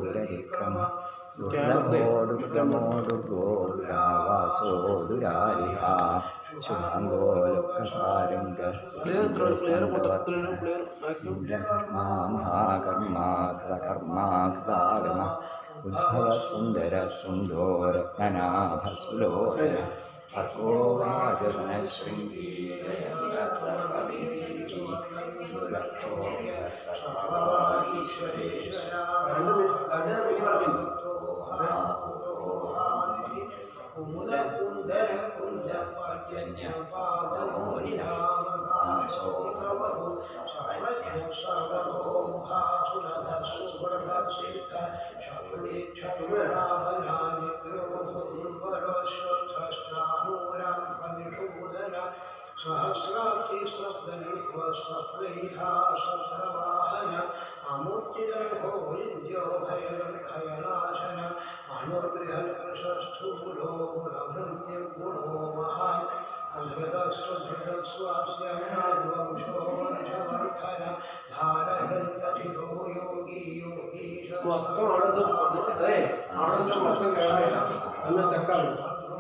ദുരതിക്രമ ദുർലഭോ ദുർഗമോ ദുർഗോ ദുരാവാസോ ദുരാരിഹ ശുഭാംഗോ ലോകസാരംഗ ഇന്ദ്രകർമാ മഹാകർമാ കൃതകർമാ കൃതാഗമ ഉദ്ഭവ സുന്ദര സുന്ദോ രത്നനാഭസുലോചന ഭർഗോ വാജന ശൃംഗീ ജയന്ത സർവവിധി ദുരക്ഷോഭ്യ സർവീശ്വരേശ്വര കുന്ദര കുന്ദ പർജന്യ പാദമോനിന ആശോ പ്രഭു servo ഭാസുരഭ സുബ്രഭ Siddha ശക്തി ചതുരാഭനാനി ുരാം പരിഷൂദന സഹസ്രാക്ഷി സ്വപ്നനിത്വ സ്വപ്നൈഹാ സ്വപ്നവാഹന അമൂർത്തിദർഭോ വിദ്യോ ഭയനാശന അനുർബൃഹൽ പ്രശസ്ഥൂലോ ഗുണഭൃത്യഗുണോ മഹാൻ അധൃതസ്വധൃതസ്വാസ്യവംശോവർദ്ധന ഭാരഹൃതോ യോഗി യോഗീശ മൊത്തം അവിടെ മൊത്തം കേരള നല്ല സ്റ്റക്കാണ്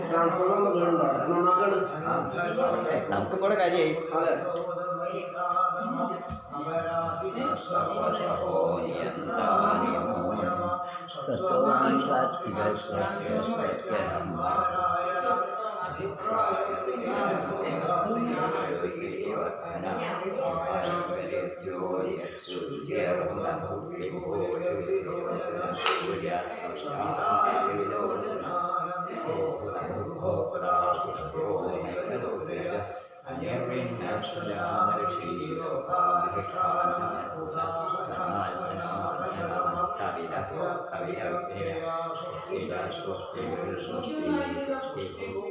ട്രാൻസ്ഫോമർ ഒന്ന് വീടുണ്ടാണ് നന്നാക്കാണ് നമുക്കും കൂടെ കാര്യമായി. അതെ സത്വാൻ സാത്വിക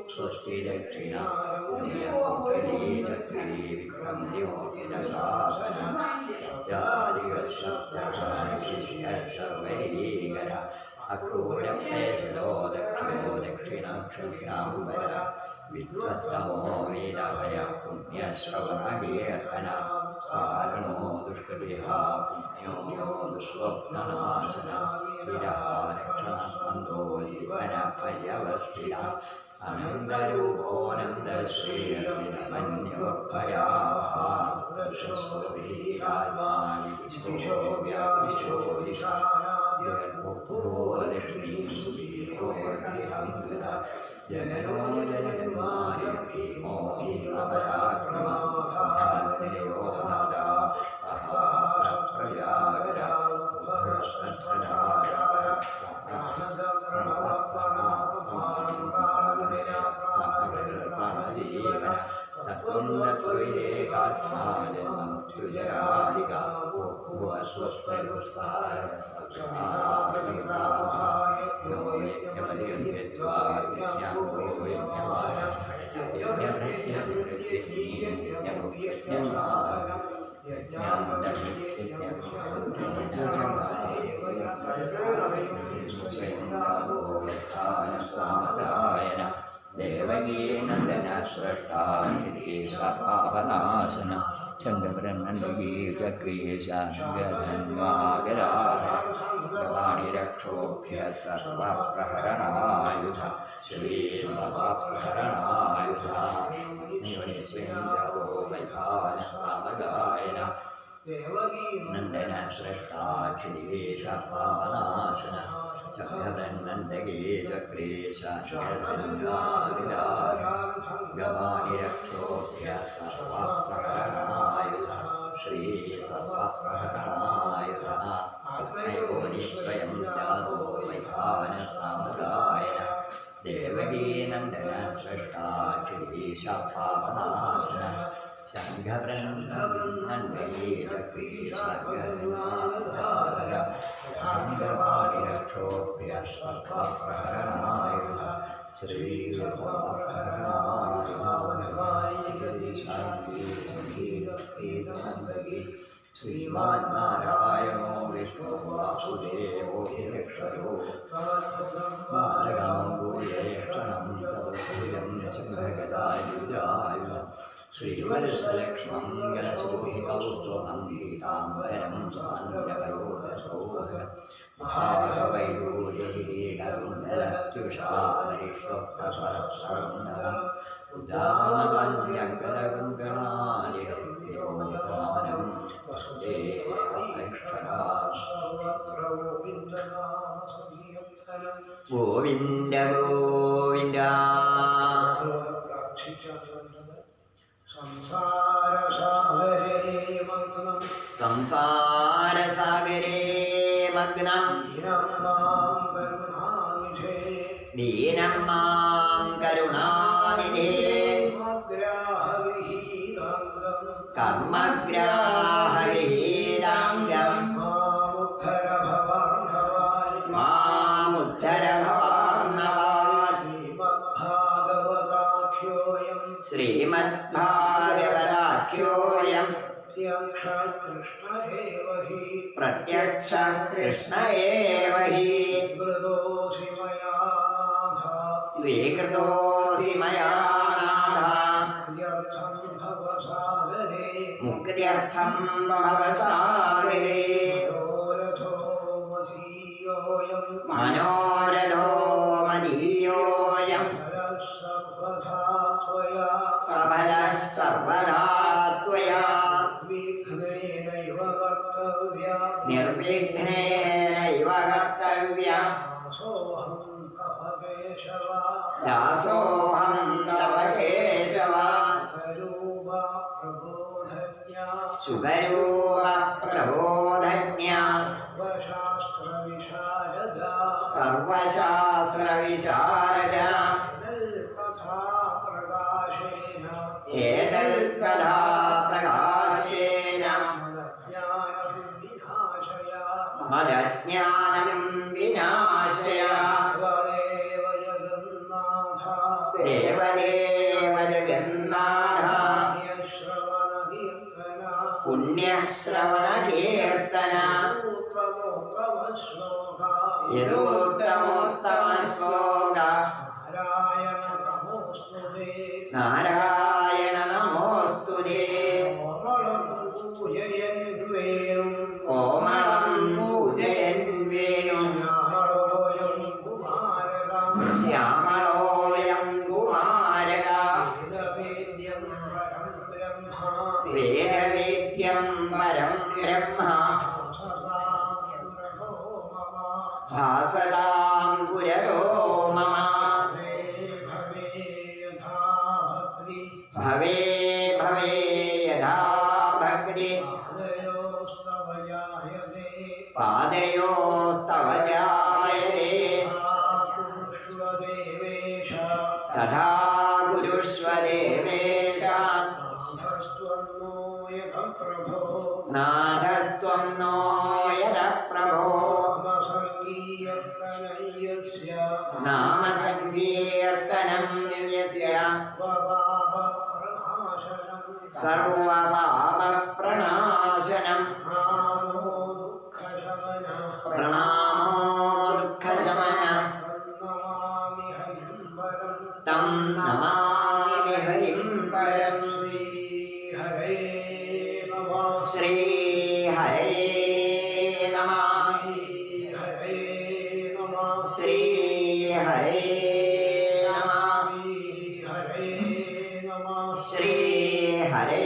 സ്വസ്തി ദക്ഷിണ അക്രൂരഭേദോ ദക്ഷിണോ ദക്ഷിണാംബര വിദ്വത്തമോ വേദഭയ പുണ്യശ്രവണകീർത്തന കാരണോ ദുഷ്കൃതിഹ പുണ്യോ ദുസ്വപ്നനാശന വിരഹാരക്ഷണസ്കന്ധോ ജീവന പര്യവസ്ഥിത ജനനോ ജനന്മാരി ഭീമോ ഭീമപരാക്രമയോ പ്രയാഗര ദേവകീനന്ദന സൃഷ്ടാപാവനാശന ചന്ദ്രബ്രഹ്മണ്ഡീചക്രീശാഗധന്വാഗരാണി രക്ഷോഭ്യ സർവപ്രഹരണായുധ ശ്രീ സർവപ്രഹരണായുധ സാമഗായന നന്ദന സൃഷ്ടാഖിലേശപാവനാശന ചന്ദ്രബ്രഹ്മണ്ഡീ ചക്രീശാഗവാണി രക്ഷോഭ്യ സർവപ്രഹരണായുധ ശ്രീ സർവപ്രഹരണായുധ ആത്മയോനി സ്വയം ജാതോ വൈഭാന സാമഗായന ദേവകീനന്ദന സൃഷ്ടാഖിലേശപാവനാശന ശംഖബ്രഹ്മണ്ഡീചക്രീശാഗവാണി രക്ഷോഭ്യ സർവപ്രഹരണായുധ ശ്രീ ശ്രീമാൻ നാരായണോ വിഷ്ണു വാസുദേവോ ഹിരക്ഷയോ ബാലകാംബുജേക്ഷണം തവസൂയം ചന്ദ്രഗദായുജായുധ ശ്രീവത്സലക്ഷ്മം ഗണസോഹി കൗസ്തുഭം പീതാംബരം സാന്യവയോധസൗഹ महावैभूतिकीटकुण्डलत्युषामरिष्वप्रसरसरन्दरम् उदानगण्यकरकुङ्कणादिहृद्योतमानं वसुदेवैक्षणात् गोविन्द गोविन्द संसारसागरे मग्नं दीनं मां करुणानिधे कर्मग्राहविहीनाङ्गं मामुद्धर भवार्णवात् श्रीमद्भागवताख्योऽयं प्रत्यक्ष कृष्ण एव हि स्वीकृतोऽसि मया नाथ मुक्त्यर्थं भवसागरे मनोरथो मदीयोऽयं सबलः सर्वदा त्वया निर्विघ्नेनैव कर्तव्यम् दासोऽहं तव केशव सुगरूप प्रबोधज्ञ सर्वशास्त्रविशारद एतत्कथा प्रकाशेन मदज्ञानं विनाशय देवदेव जगन्नाथ पुण्यश्रवणकीर्तन यदुत्तमोत्तमश्लोक नारायण नमोऽस्तुते कोमलं पूजयन् वेणुं श्यामलोऽयं कुमारक वेदवेद्यं परं ब्रह्म भासतां पुरतो मम भवे भवे यथा भक्ति पादयोस्तव जायते तथा कुरुष्व देवेश नाथस्त्वं नो यतः प्रभो नाम संकीर्तनं यस्य सर्वपापप्रणाशनं प्रणामो दुःखशमनं तं नमामि हरिं परं श्री हरे नमः श्री हरे नमः श्री हरे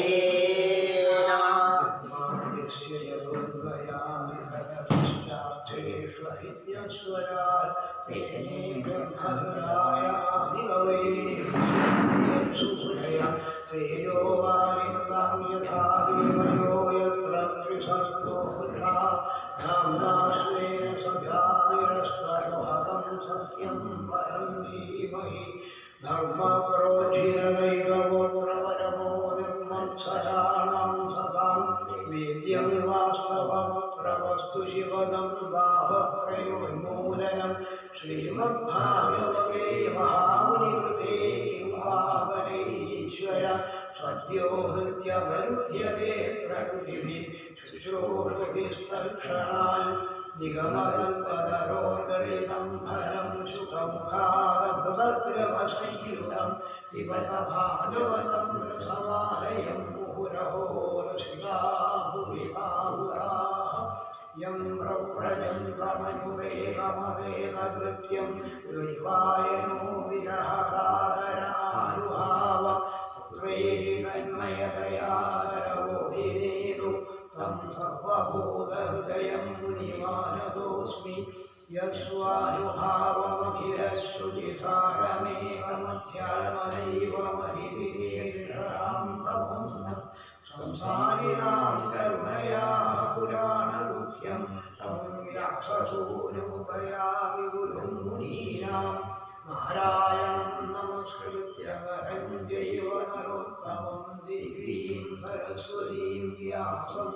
वेद्यं वास्तवमप्रवस्तु शिवदं भावप्रयोन्मूलनं श्रीमद्भागवते महामुनिकृते किंवावरेश्वर सद्यो हृद्यवरुध्यते प्रकृतिभिः शुश्रूषुभिस्तक्षणान् निगमकल्पतरोर्गलितं फलं सुखमुखारभद्रवसंयुतं पिबत भागवतं रसमालयं मुहुरहो रसिका भुवि भावुकाः यं प्रव्रजन्तमनुवेदमवेदकृत्यं द्वैवायनो विरहकातरानुभाव प्रेरितन्मयतया करवोदिनेतु तं सर्वभूतहृदयं मुनिमानतोऽस्मि यस्वानुभावमखिलश्रुतिसारमेकमध्यात्मनैवमहितिरीर्षां संसारिणां करुणया पुराणगुह्यं तं व्याससूनुपयामि गुरुं मुनीनां नारायणं नमस्कृत्य नरं चैव नरोत्तमं देवीं सरस्वतीं व्यासं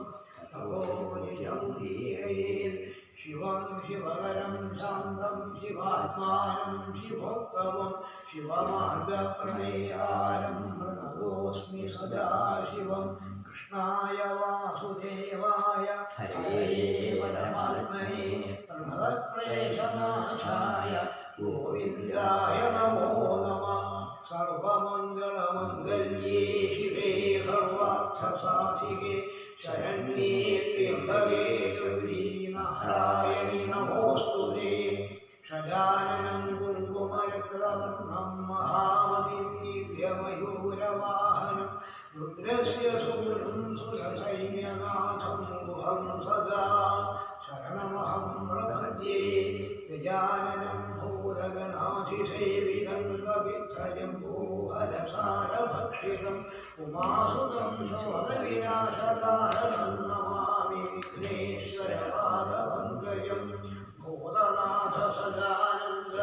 ततो जयमुदीरयेत् शिवं शिवकरं शान्तं शिवात्मानं शिवोत्तमं शिवमार्गप्रणेयारं प्रणतोऽस्मि सदाशिवं कृष्णाय वासुदेवाय हरे परमात्मने प्रणतक्लेशनाशाय गोविन्दाय नमो नमः सर्वमङ्गलमङ्गल्ये शिवे सर्वार्थसाधिके शरण्ये त्र्यम्बके गौरी नारायणि नमोऽस्तुते षडाननं कुङ्कुमरक्तवर्णं महामतिं दिव्यमयूरवाहनं रुद्रस्य सूनुं सुरसैन्यनाथं गुहं सदा शरणमहं प्रपद्ये गजाननं भूतगणाधिसेवितं कवित्थजम्बूफलसारभक्षितम् उमासुतं शोकविनाशकारणं नमामि विघ्नेश्वरपादपङ्कजं भूतनाथ सदानन्द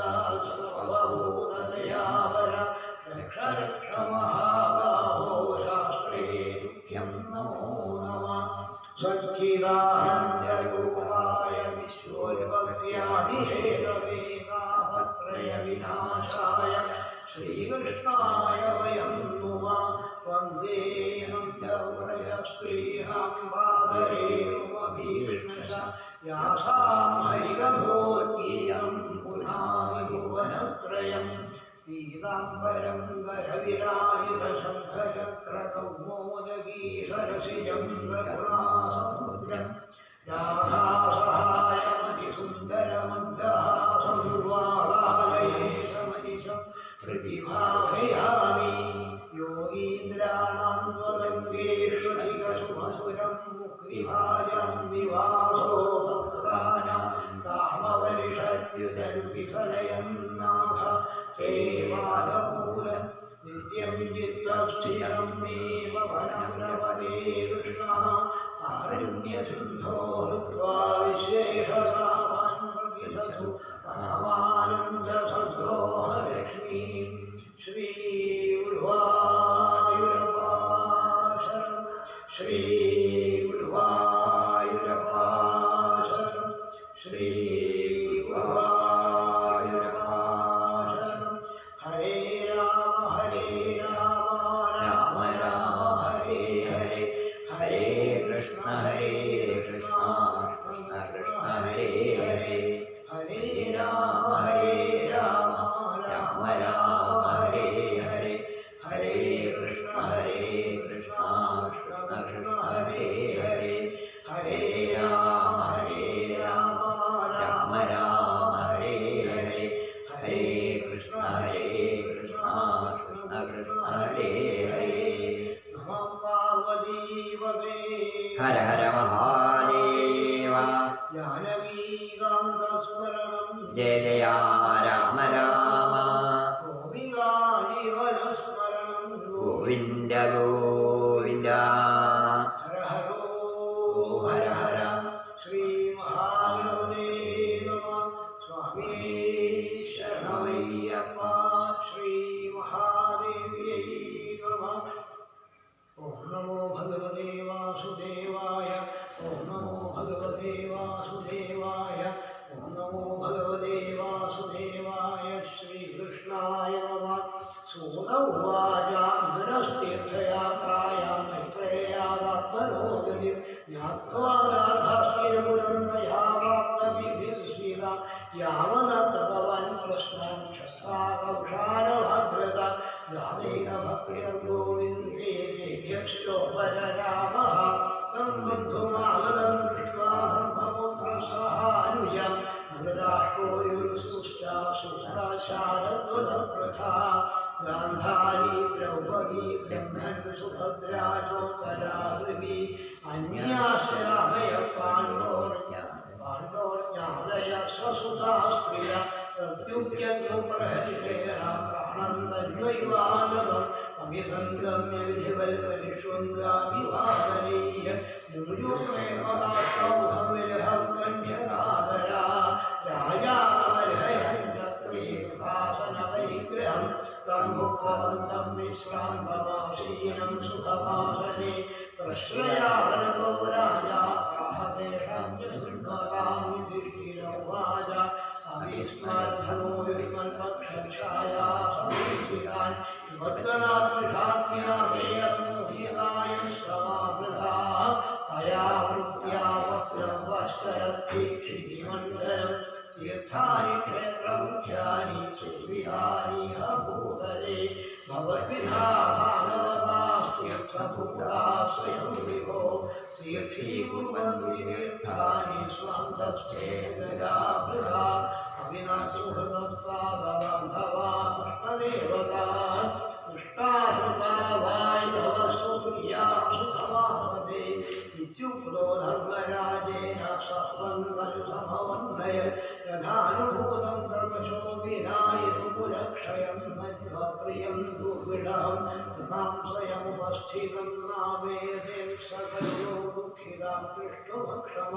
सर्वभूतदयावर रक्ष रक्ष महाबाहो शास्त्रे तुभ्यं नमो नमः सच्चिदानन्दरूपाय विश्वोत्पत्त्यादिहेतवे तापत्रयविनाशाय श्रीकृष्णाय वयं नुमः वन्दे नन्दव्रजस्त्रीणां पादरेणुमभीष्णश यासां हरिगभोद्गीतं पुनादिभुवनत्रयम् पीताम्बरं करविराजितशङ्खचक्रकौमोदगी सरसिजं रघुनाथसमुद्रम् राधासहायमतिसुन्दरमन्दहासं वालालयेशमनिशं प्रतिभावयामि योगीन्द्राणां त्वदङ्गेष्वधिकसुमधुरं मुक्तिभाजं निवासो भक्तानां कामवर्षद्युतरुकिसलयं नाथ ते वादमूलं नित्यं चित्तस्थितं मे भवनप्रपदे कृष्णः कारुण्यसिन्धो हृत्वा विशेषसामान् प्रतिसतु परमानन्दसद्रोहलक्ष्मीं श्रीगुरुवायूरप्पा शरणं श्रीगुरुवायूरप्पा शरणं श्रीगुरुवायूरप्पा शरणं हरे राम राम राम हरे हरे हरे कृष्ण कृष्ण कृष्ण हरे हरे हरे राम राम राम हरे हरे हरे कृष्ण कृष्ण कृष्ण हरे हरे हरे राम राम राम हरे हरे हरे कृष्ण कृष्ण कृष्ण हरे हरे नमः पार्वतीपते हर हर महादेव जानकीकान्तस्मरणं जय जय राम राम गोपिकाजीवनस्मरणं गोविन्द गोविन्द हर हरो हर हर श्रीमहागणपते नमः स्वामी शरणमय्यप्पा श्रीमहादेव्यै नमः ॐ नमो भगवते वासुदेवाय ॐ नमो भगवते वासुदेवाय ॐ नमो भगवते वासुदेवाय श्रीकृष्णाय नमः सूत उवाच गणस्तीर्थयात्रायां मैत्रेयादात्मनोगतिं ज्ञात्वा राधास्तिरपुरन्दया वाप्तविभिर्षिता यावन् कृतवान् प्रश्नं शस्त्राकौषाणभद्रता यादेन भक्तिर्गोविन्दे देव्यश्चोपररामः तं बन्धुमागतं दृष्ट्वा धर्मपुत्र സഹാനുജം ധൃതരാഷ്ട്രോയുസുശ്ചാശാരദ്വതപ്രഥാ ഗാന്ധാരി ദ്രൗപദി ബ്രഹ്മൻ സുഭദ്രാ ചോത്തരാഹൃതി അന്യാശ്യാമയ പാണ്ഡോർജ്ഞാതയ സ്വസുതാ സ്ത്രിയ പ്രത്യുഗ്യപ്രഹരിഷേണ പ്രാണം തന്വൈവാനവം അഭിസംഗമ്യ വിധിവൽപരിഷ്വംഗാഭിവാദനീയ നുരുമേമകാസൗഹമിരഹം കണ്ഠ്യകാതരാ രാജാമർഹയം ചക്രീകൃതാസനപരിഗ്രഹം തം ഭുക്തവന്തം വിശ്രാന്തമാസീനം സുഖമാസനെ പ്രശ്രയാവനതോ രാജാ പ്രാഹതേഷാം യസുന്മതാം യുധിഷ്ഠിരോവാച അവിസ്മരണോ വിമൽപക്ഷായാ സമീപിതാൻ വക്തനാത്മഷാജ്ഞാമേയമോഹിതായം സമാവൃതാ അയാ വൃത്യാ വക്രവസ്കരത്തീക്ഷിതിമണ്ഡലം തീർത്ഥാനി ക്ഷേത്രമുഖ്യാനി സേവിയാനി ഭൂതലേ ഭവദ്വിധാ ഭാഗവതാസ്തീർത്ഥഭൂതാ സ്വയം വിഭോ തീർത്ഥീകുർവന്തി തീർത്ഥാനി സ്വാന്തശ്ചേതരാഭൃതാ അവിനാശുഹൃതസ്താദബന്ധവാ കൃഷ്ണദേവതാ കൃഷ്ണാഹൃതാ വായുധവസ്തു പ്രിയാസു സമാപദേ ഇത്യുക്തോ ധർമ്മരാജേന സർവം വലുസമവന്മയ യഥാനുഭൂതം കർമ്മശോഭിനായിതുപുരക്ഷയം മധ്വപ്രിയം ദുർവിടഹം സംശയമുപസ്ഥിതം നാമേതേ സകലോ ദുഃഖിതാം കൃഷ്ണഭക്ഷമ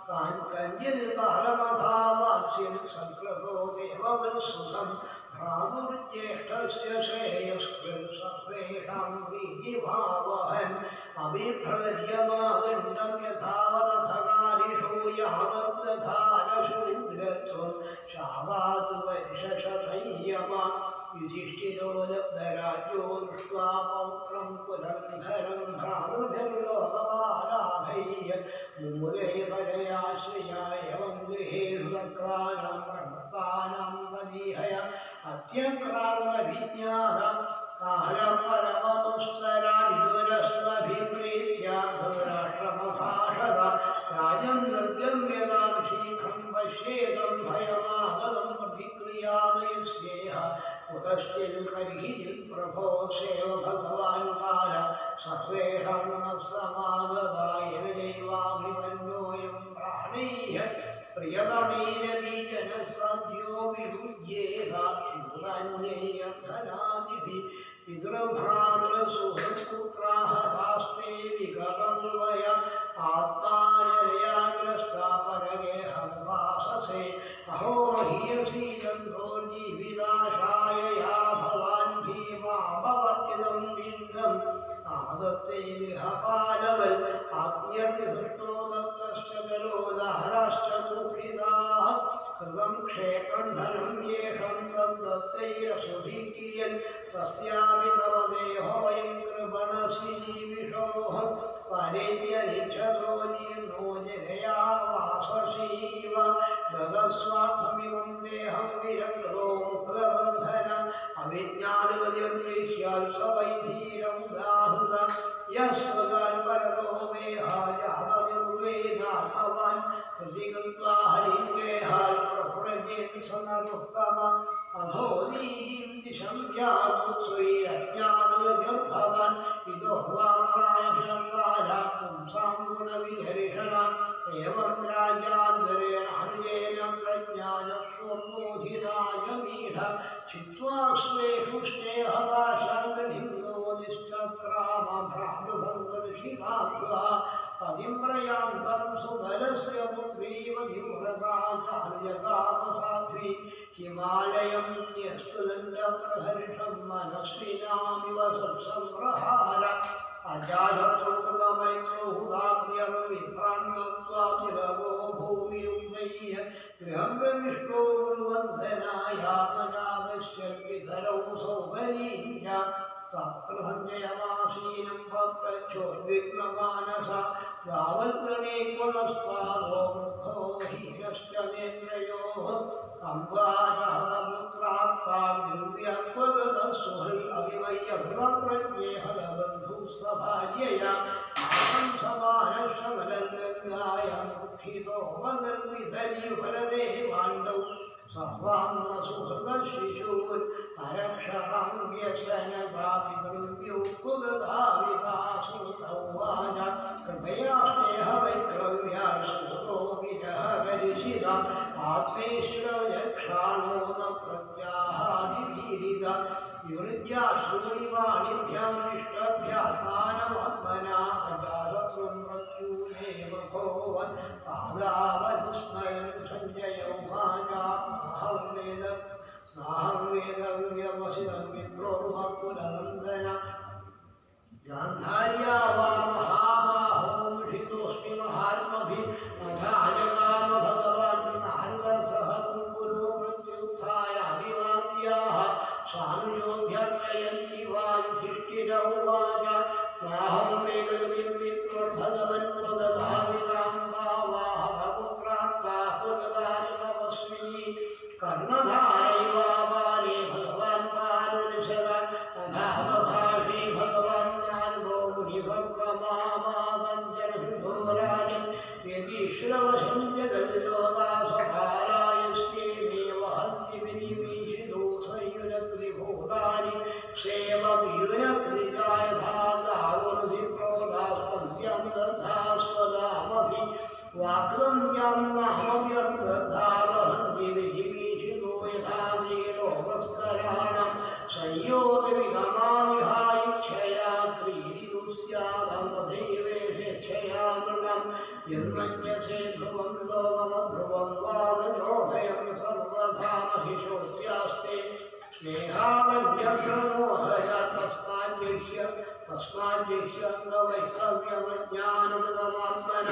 താൻ കന്യൽ കാലമഥാവാക്സ്യൻ സകൃതോ ദേവവത്സുതം ഭ്രാതുർജ്യേഷ്ഠസ്യ ശ്രേയസ്കൃൻ സർവേഷാം വീതിഭാവഹൻ അഭിഭ്രജ്യമാദണ്ഡം യഥാവതഥകാരിഷോ യാവദ്ധാരശൂദ്രത്വം ശാവാത് വർഷശതയ്യമാ യുധിഷ്ഠിരോ ലബ്ധരാജ്യോ ദൃഷ്ട്വാ പൗത്രം പുരന്ധരം ഭ്രാതൃഭിർലോകപാലാഭൈ മൂലേ പരയാശ്രയായവം ഗൃഹേഷു ചക്രാനാം പ്രണത്താനാം പരീഹയ അത്യക്രാന്തവിജ്ഞാതം കാലം പരമതുസ്തരാഞ്ജുരസ്വഭിപ്രീത്യാധരാഷ്ട്രമഭാഷത രാജം നിർഗമ്യതാം ശീഘ്രം പശ്യേതം ഭയമാഗതം പ്രതിക്രിയാദയസ്യേഹ കുതശ്ചിൽ കർഹിജിൽ പ്രഭോ സേവ ഭഗവാൻ കാല സർവേഷാം സമാഗതായൈവാഭിമന്യോയം പ്രാണൈഃ പ്രിയതമൈരബീജനസദ്യോ വിരുജ്യേതാശൂരന്യൈർധനാദിഭിः പിതൃഭ്രാതൃസുഹൃത്പുത്രാഹതാസ്തേ വിഗതം വയ ആത്മാനരയാഗ്രസ്താ പരഗേഹവാസസേ അഹോ മഹീയസീതന്ധോർജീവിതാശായ യാ ഭവാൻ ഭീമാപവർജിതം ലിംഗം ആദത്തേ ഗൃഹപാലവൽ ആജ്ഞർനിഹൃഷ്ടോ ദത്തശ്ചകരോദഹരാശ്ച ദുഃഖിതാഃ കൃതം ക്ഷേത്രം ധനം യേഷം തദ്ദത്തൈരസുഭിക്കിയൻ തസ്യാപി തവ ദേഹോയം കൃപണസി ജീവിഷോഹം പരേത്യരിക്ഷതോ ജീർണോ ജനയാ വാസസീവ ഗതസ്വാർത്ഥമിമം ദേഹം വിരക്തോ മുക്തബന്ധന അവിജ്ഞാനവതിർവിശ്യാൽ സവൈധീരം ദാഹൃത യസ്വകാൽ പരതോ മേഹാജാതനിർവേദാത്മവാൻ പ്രതികൃത്വാ ഹരിംഗേഹാൽ പ്രഭ്രജേൻ സനരുത്തമ അധോദീം ദിശം യാതുസ്വൈരജ്ഞാനഗതിർഭവാൻ ഇതോ വാപ്രായശങ്കാര പുംസാം ഗുണവിഹരിഷണ ഏവം രാജാന്തരേണ അനുജേന പ്രജ്ഞാചക്ഷുർമോഹിതായ മീഢ ചിത്വാ സ്വേഷു സ്നേഹപാശാന്തനിംനോ നിശ്ചക്രാമ ഭ്രാതൃഭംഗർഷികാഭ്വ പതിമ്രയാന്തം സുബലസ്യ പുത്രീവധിവ്രതാചാര്യകാമസാധ്വി ഹിമാലയം ന്യസ്തുദണ്ഡപ്രഹർഷം മനസ്വിനാമിവ സത്സംഗ്രഹാര അജാതത്വകൃതമൈത്രൗദാപ്യർവിഭ്രാന്തത്വാതിരവോ ഭൂമിയുഗ്നൈഃ ഗൃഹം പ്രവിഷ്ടോ ഗുരുവന്ദനായാത്മജാവശ്യർവിധരൗ സൗകരീഞ്ച തത്ര സഞ്ജയമാസീനം പപ്രച്ഛോദ്വിഗ്നമാനസ യാവത്കൃണേക്വനസ്താവോ വൃദ്ധോ ഹീനശ്ച നേത്രയോഃ അംബാജഹതപുത്രാർത്താവിർവ്യത്വഗതസുഹൃൽ അഭിമയ്യഹൃതപ്രജ്ഞേ ഹതബന്ധു സഭാര്യയാ സമാന വർഷമലംഗായ മുഖിതോപഗർഭിതനി ഭരതേ പാണ്ഡൗ സർവാംഗസുഹൃദശിശൂൻ അരക്ഷതാം വ്യസനതാപിതൃവ്യൂപഗതാവിതാസുതൗവാച കൃപയാ സ്നേഹവൈക്ലവ്യാശ്രുതോ വിരഹകരിഷിത ആത്മേശ്വരയക്ഷാണോ ന പ്രത്യാഹാദിപീഡിത വിവൃജ്യാശ്രുണിവാണിഭ്യം ഇഷ്ടഭ്യാത്മാനമാത്മനാ അജാതത്വം മൃത്യൂനേവ ഭോവൻ പാദാവനുസ്മരൻ സഞ്ജയോമാജാഹം വേദ സ്നാഹം വേദവ്യവസിതം വിപ്രോർവകുലനന്ദന ഗാന്ധാര്യാ വാ മഹാബാഹോ മുഷിതോസ്മി മഹാത്മഭി മഥാജഗാമ ഭഗവാൻ നാരദസഹ കുംകുരോ പ്രത്യുത്ഥായ അഭിവാദ്യാഃ സാനുജോഭ്യർച്ചയന്തി വാ യുധിഷ്ഠിരൗവാച നാഹം വേദഗതിം വിപ്രോർഭഗവൻ ത്വദധാവിതാം വാവാഹപുത്രാർത്താപുരദാചതപസ്മിനി കർണധാരൈവാപാലേ ഭഗവാൻ പാരരിഷവ തഥാവഭാഷേ ഭഗവാൻ നാരദോ മുനിഭക്തമാമാപഞ്ചരവിഭോരാജൻ യതീശ്വരവശം ജഗല്ലോകാസഭാരായസ്തേമേ വഹന്തി വിനിമീഷിതോ സംയുനക്തിഭൂതാനി സേവവിയുനക്തികായധാസാവനുധിപ്രോധാസ്പന്ത്യം ദദ്ധാസ്വദാമഭി വാക്രമ്യം നാമവ്യർദ്ധാവഹന്തി വിധിമീഷിതോ യഥാ നീലോപസ്കരാണം സംയോഗവിഗമാവിഹായിച്ഛയാ ക്രീഡിതുസ്യാദം തഥൈവേഷേച്ഛയാ നൃണം യന്മന്യസേ ധ്രുവം ലോകമധ്രുവം വാനലോഭയം സർവധാ മഹിഷോസ്യാസ്തേ സ്നേഹാവന്യശ്രമോഹയ തസ്മാജ്ജിഹ്യംഗവൈക്രവ്യമജ്ഞാനമൃതമാത്മന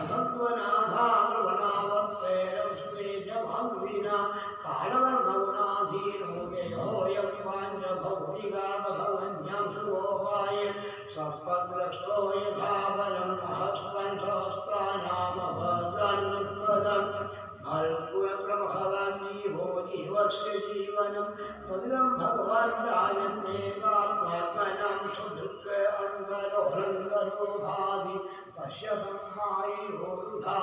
അഹത്വനാഥാമൃണാവർത്തേരസ്തേജമാംവിന കാലവർണ്ണഗുണാധീനോ യയോയം വാഞ്ഛഭൗതികാ ഭഗവന്യം സുവോപായ സർപ്പഗ്രസ്തോ യഥാബലം മഹസ്തൻ സഹസ്രാനാമഭദ്രം ഭൽകുയത്രമഹദാം ജീവോ ജീവസ്യ ജീവനം തദിദം ഭഗവാൻ രാജന്നേകാത്മാത്മനാം സുധൃക്ക അങ്കരോഹരങ്കരോധാതി പശ്യസംഹായോരുധാ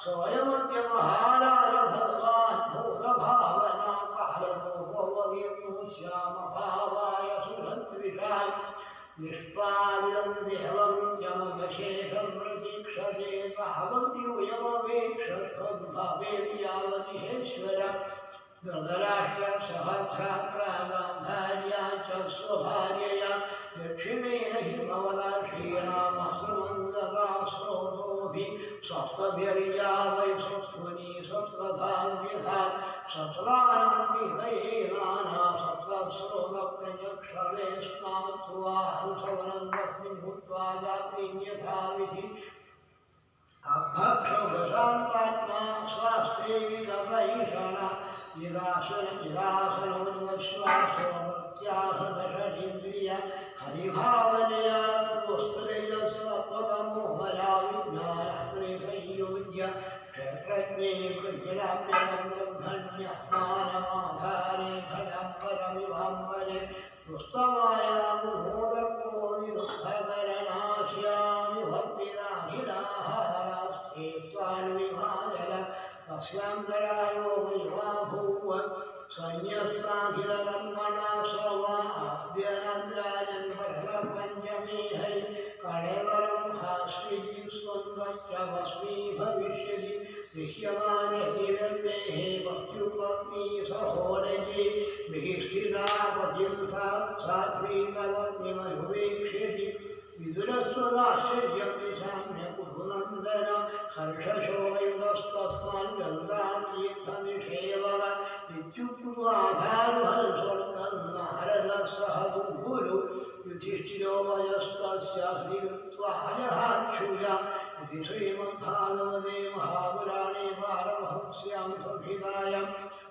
സ്വയമദ്യ മഹാരാജ ഭഗവാൻ ഭോഗഭാവന കാലരൂപവകീർണോ ശ്യാമഭാവായ സുരദ്വിഷാൻ നിഷ്പാദിതം ദേവം യമശേഷം പ്രതീക്ഷത്തെ താവദ്യൂയമവേക്ഷത്വം ഭവേദ്യാവതിഹേശ്വര ധൃതരാഷ്ട്ര സഹഭ്രാത്രാഗാന്ധാര്യാ ച സ്വഭാര്യയാ ദക്ഷിണേന ഹിമവദാക്ഷീണാമസുമംഗതാശ്രോതോഭി സപ്തഭ്യര്യാ വൈ സപ്തനി സപ്തധാവ്യധാ സപ്താനം വിഹയേനാനാ സപ്തശ്രോതപ്രജക്ഷതേ സ്നാത്വാനുസവനം തസ്മിൻ ഭൂത്വാ ജാത്രീന്യഥാവിധി അഭക്ഷോഭശാന്താത്മാ സ്വാസ്ഥേ വിഗതൈഷണ നിരാശനോശ്വാസോ പ്രത്യാഹദഷീന്ദ്രിയ ഹരിഭാവനയാ ദോസ്ത്രേയസ്വത്വതമോഹരാ വിജ്ഞാനേ സംയോജ്യ ക്ഷേത്രജ്ഞേ പ്രജ്ഞാപ്യതം ബ്രഹ്മണ്യമാനമാധാരേ ഘടംബരമിവാംബരെ ദുസ്തമായ ഗുണോദർക്കോ നിരുദ്ധകരണാശ്യാമി ഭക്തിദാഹിരാഹാരാസ്ഥേ സ്വാൻവിഭാജല തസ്യാന്തരായോ മൈവാ ഭൂവ സന്യസ്താഖിലകർമ്മണാ സവാദ്യനന്ദ്രാജൻ ഭരതപഞ്ചമേ ഹൈ കടവരം ഹാശ്രീ സ്വന്തമസ്മീ ഭവിഷ്യതി ദൃശ്യമാനെ കിരന്തേഹേ പത്യുപത്നി സഹോദരി വിഹിഷ്ഠിതാപതിം സാത്വീതവഗ്നിമനുവേക്ഷ്യതി വിദുരസ്വദാശ്ചര്യം നിശാമ്യ കുരുനന്ദന ഹർഷശോകയുതസ്തസ്മാൻ ഗംഗാതീർത്ഥനിഷേവക ഇത്യുക്വാധാർഭൽ സ്വർഗം നാരദ സഹ ഗുരു യുധിഷ്ഠിരോ വയസ്തസ്യാധികൃത്വാജഹാക്ഷുജ ഇതി ശ്രീമദ്ഭാഗവതേ മഹാപുരാണേ പാരമഹംസ്യാം സംഹിതായാം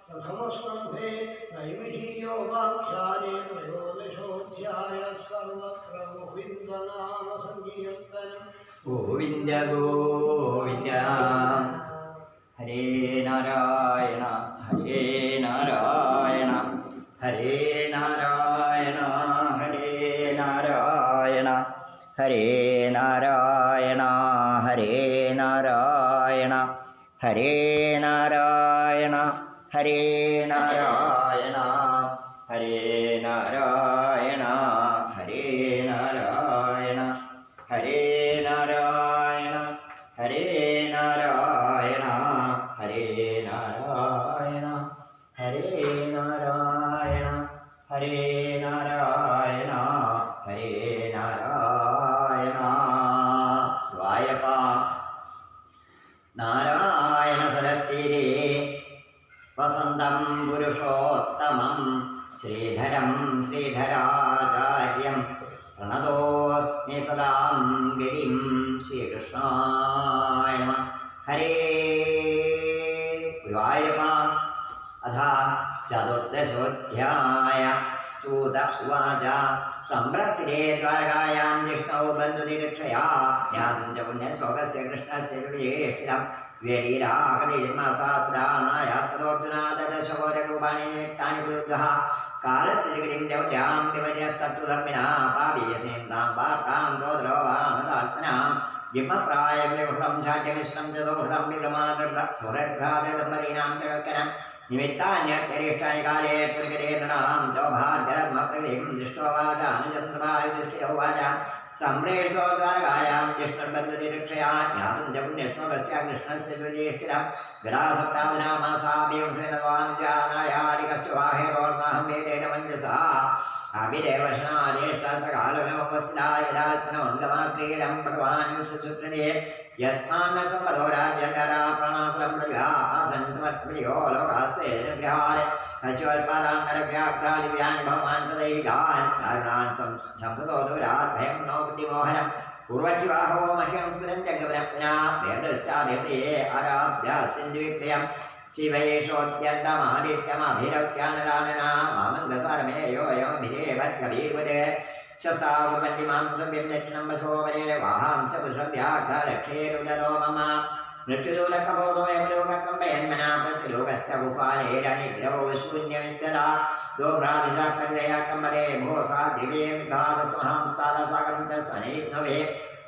പ്രഥമസ്കന്ധേ നൈമിഷീയോപാഖ്യാനേ ത്രയോദശോऽധ്യായ സർവത്ര ഗോവിന്ദനാമ സങ്കീർത്തനം ഗോവിന്ദ ഗോവിന്ദ ഹരേ നാരായണ ഹരേ നാരായണ ഹരേ നാരായണ ഹരേ നാരായണ ഹരേ നാരായണ ഹരേ ഹരേ നാരായണ ഹരേ നാരായണ ഹരേ നാരായണ ഹരേ നാരായണ ഹരേ നാരായണ ഹരേ നാരായണ ഹരേ നാരായണ ഹരേ നാരായണ ഹരേ നാരായണ ഹരേ നാരായണ വായപ്പ നാരായണ സരസ്തിരേ വസന്തം പുരുഷോത്തമം ശ്രീധരം ശ്രീധരാചാര്യം പ്രണതോസ്മി സദാം ഗിരിം ശ്രീകൃഷ്ണായ നമഃ. ഹരേ ഗുരുവായൂരപ്പ. അഥ ചതുർദശോധ്യായ. സൂത ഉവാച സംഭ്രസ്ഥിരേ ദ്വാരകായാം ജിഷ്ണൗ ബന്ധുതിരക്ഷയാ ജ്ഞാതും ച പുണ്യശ്ലോകസ്യ കൃഷ്ണസ്യ വിജയേഷ്ഠിതം വേദീരാകടീർമാസാസുരാനായാർത്തദോർജുനാദശോരൂപാണി നിമിത്താനി പുരുദ്വഃ കാലസ്യ ഗിരിം ജൗര്യാം വിപര്യസ്തട്ടുധർമ്മിണാ പാപീയസേന്താം വാർത്താം ക്രോധരോവാനതാത്മനാം ജിമ്മപ്രായവിഹൃതം ഛാഢ്യമിശ്രം ചതോഹൃതം വിക്രമാദൃഢ സുരഭ്രാതദമ്പതീനാം ജഗത്കരം നിമിത്താന്യരിഷ്ടാനി കാലേ പുരികരേ നൃണാം ചോഭാധർമ്മപ്രകൃതിം ദൃഷ്ടോവാചാനുചന്ദ്രമായുധിഷ്ഠിരോവാച സംപ്രേഷിതോ ദ്വാരകായാം ജിഷ്ണുർബന്ധുതിരക്ഷയാ ജ്ഞാതും ച പുണ്യശ്ലോകസ്യ കൃഷ്ണസ്യ വിജയേഷ്ഠിതം ഗടാസപ്താവനാമാസാഭ്യംസേനവാനുജാനായാരികസ്യ വാഹേരോർണാഹം വേദേന മഞ്ജസാ അഭിദേവശനാദേഷ്ടാസകാലനോപസ്ലായരാത്മനോऽംഗമാക്രീഡം ഭഗവാൻ സുചുത്രേ യസ്മാന്ന സമ്പദോ രാജ്യകരാ പ്രണാകുലം ആസൻ സമർപ്പയോ ലോകാസ്തേജനഗ്രഹാൽ കശ്യോൽപാദാന്തരവ്യാഘ്രാദിവ്യാൻ ഭഗവാൻ സദൈകാൻ കാരണാൻ ശബ്ദോ ദൂരാത് ഭയം നോ പ്രതിമോഹനം പൂർവക്ഷിവാഹവോ മഹ്യം സ്മരൻ ജംഗപരപ്നാ വേദശ്ചാദേവതയെ ആരാധ്യാസ്യന്തി വിക്രിയം ശിവയേഷോദ്യന്തമാദിത്യമഭിരവ്യാനലാനനാ മാമംഗസാരമേയോയമഭിരേവദ്ഗഭീർവരെ ശസ്താവുപന്തിമാംസവ്യം ദക്ഷിണംബസോവരെ വാഹാം ച പുരുഷവ്യാഘ്രലക്ഷേരുജലോ മമ മൃത്യുലോകബോധോ യമലോകമ്പയന്മനാ മൃത്യുലോകശ്ച ഭൂപാലേരനിഗ്രഹോ ശൂന്യമിത്രടാ ദോഭ്രാതിശാക്കമ്പരേ ഭോസാ ദിവ്യേംഘാതസ്മഹാംസ്ഥാലസാഗരം ച സ്നൈത്നവേ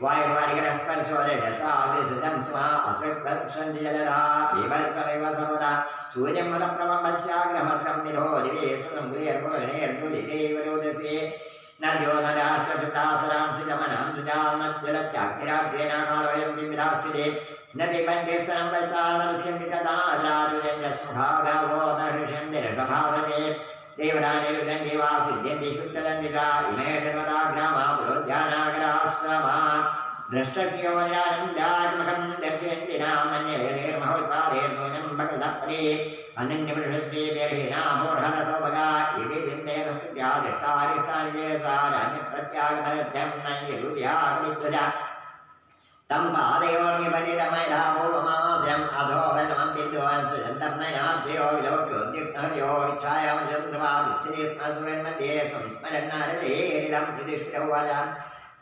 വായുർവാരികരസ്പർശോരജസാവിസൃതം സ്വാ അസൃക്തർഷന്തി ജലരാ ബീഭത്സമിവ സർവദാ സൂര്യം മലപ്രമം പശ്യാഗ്രഹമർക്കം നിരോധിവേസനം ഗുരുയർഗുലിദേവരോദസേ നദ്യോ നരാശ്രപിതാസരാംസിതമനാം സുജാമജ്വലത്യാഗ്നിരാഭ്യേനാകാലോയം വിമിരാസ്യതേ ന പിബന്ധേ സ്തനം വത്സാമലുക്ഷ്യന്തി തഥാദ്രാതുരന്യസ്മുഖാഗാവോ നഹൃഷ്യന്തി രഷഭാവൃതേ ദേവരാനിരുദൻ ദേവാസിദ്ധ്യന്തി ശുച്ചലന്തിതാ ഇമേ സർവദാ ഗ്രാമാ പുരോദ്യാനാഗരാശ്രമാ ദൃഷ്ടജ്ഞോനിരാനന്ദാത്മകം ദർശയന്തി നാമന്യേർമഹോത്പാദേർനൂനം ഭഗവതപദേ അനന്യപുരുഷശ്രീബേർഹിനാമൂർഹനസൗഭഗാ ഇതി ചിന്തയനസ്തുത്യാദിഷ്ടാരിഷ്ടാനി ദേശാരാന്യപ്രത്യാഗമദത്യം നൈരുര്യാഗമിത്വജ തം പാദയോർണിപരിതമൈലാപൂർവമാദ്രം അധോപരമം ബിന്ദുവാൻ സുഗന്ധം നയനാദ്യോ വിലോക്യോദ്യുക്തഹൃദയോ ഇച്ഛായാമജന്ത്രമാവിച്ഛതി സ്മസുരന്മധ്യേ സംസ്മരന്നാരദേരിതം യുധിഷ്ഠിരോവാച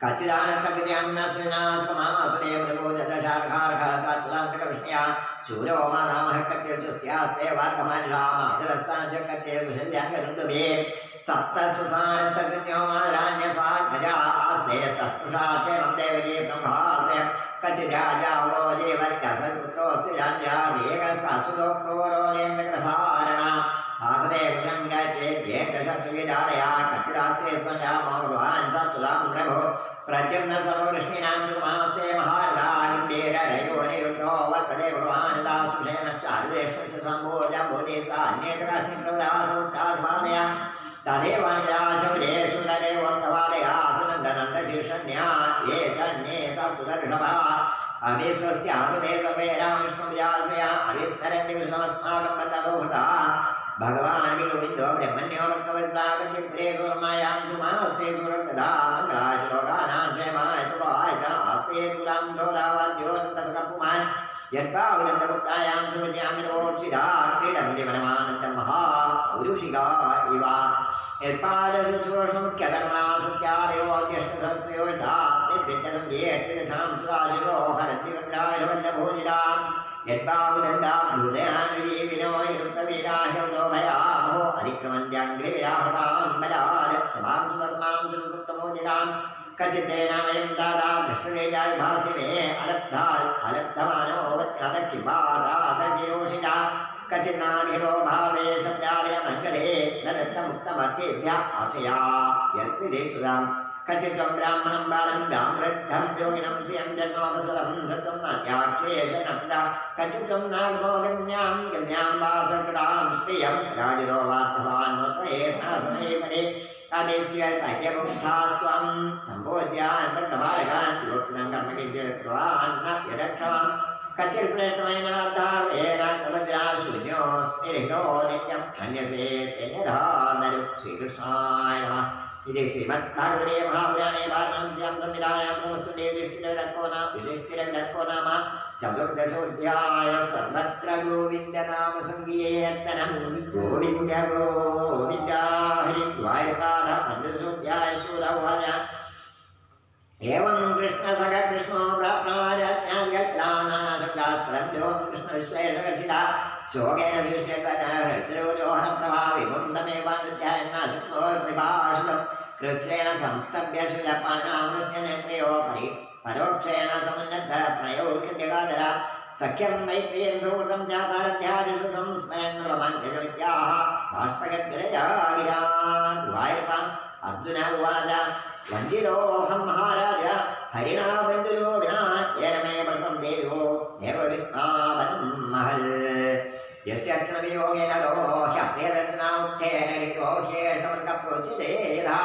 കച്ചിദാനത്തകൃത്യം നസ്വിനാസ്വമാസുരേ പ്രബോധദശാർഹാർഹസാത്ലാന്തകൃഷ്ണ്യാ ശൂരോ മാനാമഹക്കത്തെ സുസ്യാസ്തേ വാർഗമാരാമാതിരസ്ഥാനചക്കത്തെ കുശല്യാംഗരുന്ദുഭേ സപ്തസുസാരസ്തകൃത്യോ മാതരാന്യസാത്മജാ ആസ്തേ സസ്പൃശാക്ഷേമം ദേവകേ പ്രഭാസ്യം കച്ചിരാജാവോ ദേവർക്കസൽപുത്രോസ്യാന്യാദേകസാസുലോക്രോരോജേന്ദ്രധാരണ ആസദേ കുശങ്കേതേകശക്തിവിധാരയാ കച്ചിരാസ്തേ സ്വജാമോ ഭഗവാൻ സത്തുലാം പ്രഭോ പ്രദ്യുമ്ന സർവകൃഷ്ണിനാന്തുമാസ്തേ മഹാരഥാരയോ നിരുദ്ധോ വർത്തതേ ഭഗവാനുദാസുഷേണശ്ചാരുദേഷ്ണസ്യ സംഭോജംബോധേസാന്യേതകാസ്മിപ്രവരാസോട്ടാർഭാദയ തദേവാനുജാശൗരേഷു തദേവോത്തവാദയാ സുനന്ദനന്ദശീർഷണ്യാ യേ ചന്യേ സപ്തുതർഷഭാ അവിസ്വസ്ത്യാസദേ സർവേ രാമവിഷ്ണുവിജാശ്രയാ അവിസ്തരന്തി വിഷ്ണുമസ്മാകം ബന്ധദോഹൃതാ ഭഗവാൻ ഗോവിന്ദോ ബ്രഹ്മണ്യോ ഭക്തവത്സാഗച്ഛിത്രേ സുർമയാം സുമാസ്തേ സുരകഥാ മംഗളാശ്ലോകാനാം ക്ഷേമായ സുഭായ ച ആസ്തേ പുരാം ധോദാവാദ്യോ ചന്ദസകപുമാൻ യദ്ഭാവുരണ്ടഗുപ്തായാം സുമര്യാമിനോർച്ചിതാ ക്രീഡം ദിവനമാനന്ദം മഹാ പൗരുഷികാ ഇവ യത്പാദശുശ്രൂഷമുഖ്യകർണാ സത്യാദയോ ജ്യേഷ്ഠസഹസ്രയോർധാ നിർദ്ദിഷ്ടം ജ്യേഷ്ഠിരഥാം സുരാശിരോ ഹരന്തിവദ്രാജവല്ലഭോജിതാ യദ്ഭാവുരണ്ടാം ഹൃദയാനുരീവിനോ യരുപ്രവീരാഹ്യോ ഭയാമോ അതിക്രമന്ത്യാംഗ്രിവിരാഹൃതാം ബലാൽ സമാം സുധർമാം സുതമോജിതാം कचितेनामयं दादा कृष्णतेजाय भासि मे अलब्धमानो वत्यादक्षिपादादगिरोषिता कचिन्नानिरो भावे शब्दाविरमङ्गले न दत्तमुक्तमर्थेभ्यः आशया यत्विदेशुराम् कचित्वं ब्राह्मणं बालं गामृद्धं योगिनं श्रियं जन्मोपसुलं सत्वं नाट्याक्लेशनब्दा कचित्वं नागमोगम्यां वासकृतां श्रियं राजरो वार्तवान् नोत्तयेर्नासमये परे अमेश्य पर्यमुक्तास्त्वं सम्भोज्यान् पट्टबालकान् योक्तं कर्मकिञ्चित्वान् न यदक्षवान् कचित्प्रश्नमयनार्थार्थेरान्तभद्रा शून्योऽस्मिरितो नित्यं मन्यसे तेन्यधानरु श्रीकृष्णाय नमः इति श्रीमद्भागवते महापुराणे वाराणस्यां संविधायां नमस्तुते युधिष्ठिरविदर्भो नाम चतुर्दशोऽध्याय सर्वत्र गोविन्दनामसङ्कीर्तनं गोविन्द गोविन्द हरिद्वारकाल पञ्चदशोऽध्याय सूरवाच एवं कृष्णसख कृष्णो प्राप्नानाशब्दास्त्रभ्यो कृष्णविश्लेषकर्षिता शोकेन विशेषकरोजोहप्रभाविमुन्दमेवानुध्यायन्नाशक्तोर्निभाषितं कृच्छ्रेण संस्तभ्य सुजपानामृत्यनेत्रयो परोक्षेण समुन्नतप्रयो खण्ड्यगाधरा सख्यं मैत्रियं सुहृदं ध्यासारध्यादिषु संस्मरन्नवमान्यजमित्याह बाष्पगद्गिरया गिरान् वायुपान् अर्जुन उवाच वञ्चितोऽहं महाराज हरिणा बन्धुरो विना येन मे पठितं देवो देवविस्मावनं महल् यस्य क्षणवियोगेन लोह्यप्रियदर्शनामुक्तेन निरोह्येषमर्कप्रोच्यते यथा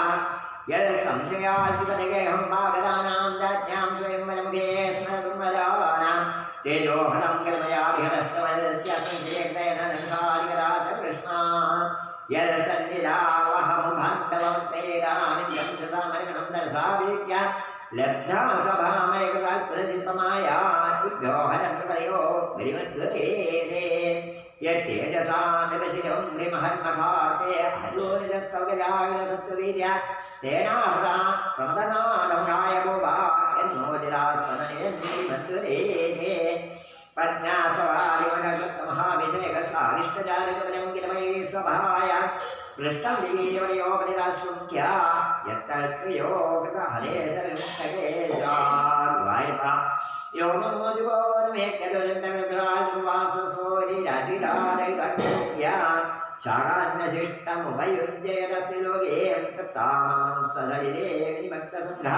यत्संशयाल्पिपतिगेहं वागदानां राज्ञां स्वयंवरमुखे स्मरन्वदानां तेजोहनं कर्मयाभिहनस्तमस्य संशयेन नन्दारिकरा च कृष्णा यत्सन्निधावहमुभान्तवं तेदानिं सामर्गणं दर्शावीत्य लब्धा सभामयकृतात्पदशिल्पमाया उद्योहरं प्रपदयो गिरिमद्वरेते यत्तेजसा नृपशिरं नृमहन्मखार्ते हरियोनिदस्तवगजाविनसत्त्ववीर्य तेनाहृता प्रमदनानमुखाय भूवा यन्नोदिदास्तनयन्निमद्वरेते प्रज्ञास्तवादिमनकृतमहाभिषेकसाविष्टचारिकपदं गिरमयी स्वभाय स्पृष्टं वीर्यवयोपनिराश्रुत्या यस्तत्क्रियो कृतहदेशविमुक्तकेशार्वायपा यो नमोजुगोर्मेत्यदुरन्तरवाससोरिराजिरादैकर्तव्या शाकान्नशिष्टमुपयुज्येन त्रिलोके तृप्तामं ससलिले विनिमग्नसङ्घा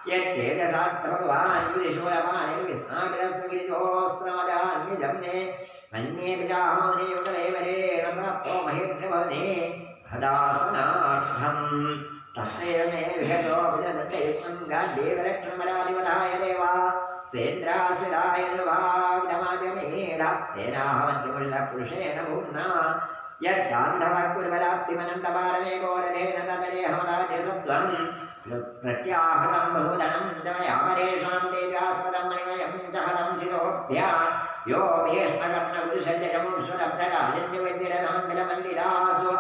यत्तेजसात् भगवान् युधिष्ठिरपाणिर्विस्माकृतस्वगिरिजोऽस्त्रमदान्यजं मे अन्येऽपि चाहमनेव कलेवरेण प्राप्तो महेन्द्रभवने हदासनार्थम् तस्मैव मे विहतो विदधत्तयुक्तं गाड्देवरक्षणमरादिवधाय देवा सेन्द्राश्रिताय निर्वाग्नमाजमेढ तेनाहमन्त्रिमुल्लपुरुषेण भूम्ना यद्गान्धवक्कुर्बलाप्तिमनन्तपारमेकोरथेन तदरेहमदाद्यसत्त्वम् प्रत्याहृतं बहुधनं च मयामरेषां तेजास्पदं मणिमयं च हरं शिरोभ्या यो भीष्मकर्णपुरुषजमुषुरभ्रराजन्यवैद्यरथमण्डलमण्डितासु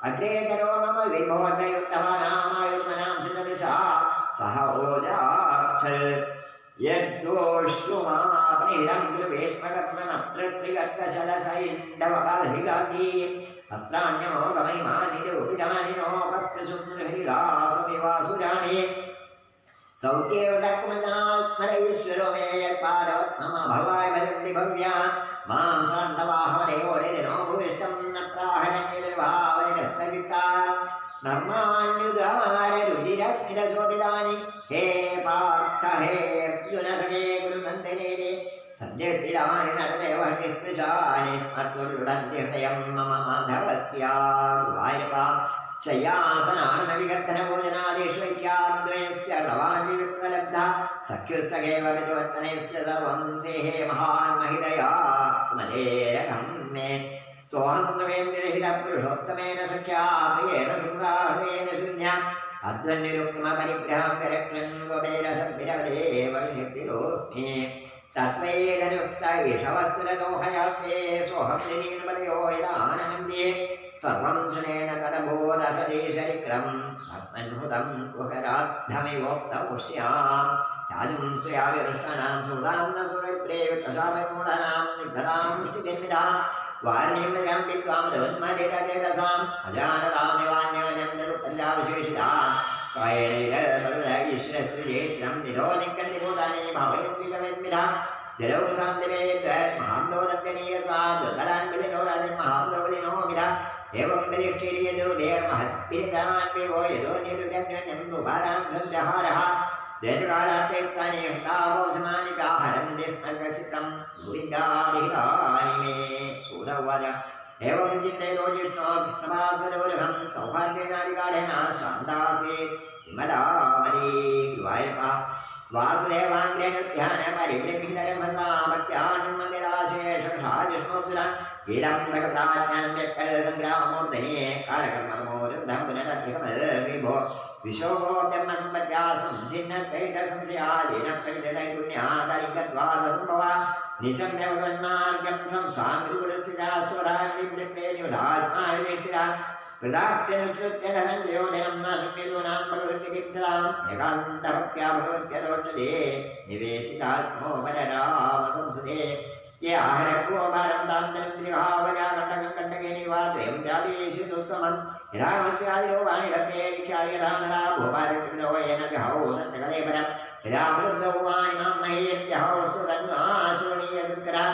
अग्रेतरो मम विभोर्धयुक्तमानामायुर्मनां सिदृशा सह ओजाक्षल् यद्दोष्युमापनिहितं भीष्मकर्णनत्रत्रिगर्तशलसैण्डवबर्हिगान्धी अस्त्राण्यमोगमहिमानिरूपितानिनोपस्पृशुर्हरिदासुविवासुराणि सौख्येवदक्मनात्मरैश्वरो मे यत्पादवत् मम भवाय भजन्ति भव्या मां शान्तवाहवदेवोरेदिनो भूयिष्ठं न प्राहरण्यनिर्भावनिरस्तगिता नर्माण्युदाररुधिरस्मिरशोभितानि हे पार्थ हे अर्जुनसखे गुरुनन्दने सद्यद्विराणि नरदेवहृतिस्पृशानि स्मर्तुर्लुडन्ति हृदयं मम माधवस्यार्वायपा शय्यासनानविकर्तनभोजनादिष्वैक्याद्वयस्य लवानि विप्रलब्धा सख्युस्सखेव विद्वर्तनस्य सर्वं सेहे महान् महिदया मदेरकं मे सोऽहं नवेन्द्रहितपुरुषोत्तमेन सख्या प्रियेण सुराहृतेन शून्या अध्वन्निरुक्मपरिग्रहं करक्ष्मन् गोपेरसद्भिरवदेव निर्दिरोऽस्मि तत्त्वैकनुक्तैषवस्त्रदोहयात्ते सोऽहं निरीर्मलयो यदानन्दे सर्वं शनेन तरबोधसदेशरिक्रम् अस्मन्हुतं कुहराद्धमिवोक्तमुष्याम् याजुं श्रियाविरुष्टानां सुदान्तसुरप्रेयुक्तशामूढानां निग्धतां मुष्टिजन्मितां वार्णीमृगां विद्वामदोन्मदितचेतसाम् अजानतामिवान्योन्यं दरुपल्यावशेषितां कायणैरपदईश्वरस्य യജ്ഞം നിരോധിക്കന്തി ഭൂതാനി ഭവയുമിതമെന്മിധ ജലോപസാന്തിരേത് മഹാന്തോദണ്ഡനീയ സ്വാദുബലാൻബലിനോ രാജൻ മഹാന്തോബലിനോ മിധ एवं दरिष्टिर्यदो देर्महद्भिरान्विवो यदो निरुजन्यन्मुभारान् सञ्जहारः देशकालार्थयुक्तानि हुतावोसमानिकाहरन्ति स्मर्गचित्तं गोविन्दाभिराणि मे सूत उवाच एवं चिन्तयतो जिष्णो कृष्णवासरोरुहं सौहार्देनादिकाढेन शान्तासे विमलामणि गुरुवायूरप्पा वासुदेवाङ्ग्रेण परिवृद्धिधर्मसा भक्त्यान्मन्दिराशेषा जिष्णोऽर्जुन वीरं भगवताज्ञानं यत्कलसङ्ग्राममूर्धने कारकर्ममोरुद्धं पुनरद्भिकमल्विभो विशोभो ब्रह्मसम्पत्या संसिन्नत्वैतसंशयालीनप्रविदनैपुण्यातरिकत्वादसम्भवा निशम्य भगवन्मार्गं संस्थां गुरुकुलस्य चास्वराज्ञात्रेणिवधात्माविवेष्टिरा प्रदाप्यनुसृत्य धनञ्जयोधनं नाशक्यदूनां भगवद्गीतिप्तलाम् एकान्तभक्त्या भगवद्गदोषदे निवेशितात्मो पररामसंसदे ये आहरको भारं दान्तनं विहावजा कण्टकं कण्टके निवासयं जावेशुदुत्समं रामस्यादिरोगाणि रते दीक्षादिरानरा भूभारतिनो येन जहौ नञ्चकले परं रामवृद्धौ मानिमां महेन्द्यहौस्तु तन्वाशोणीयसङ्करा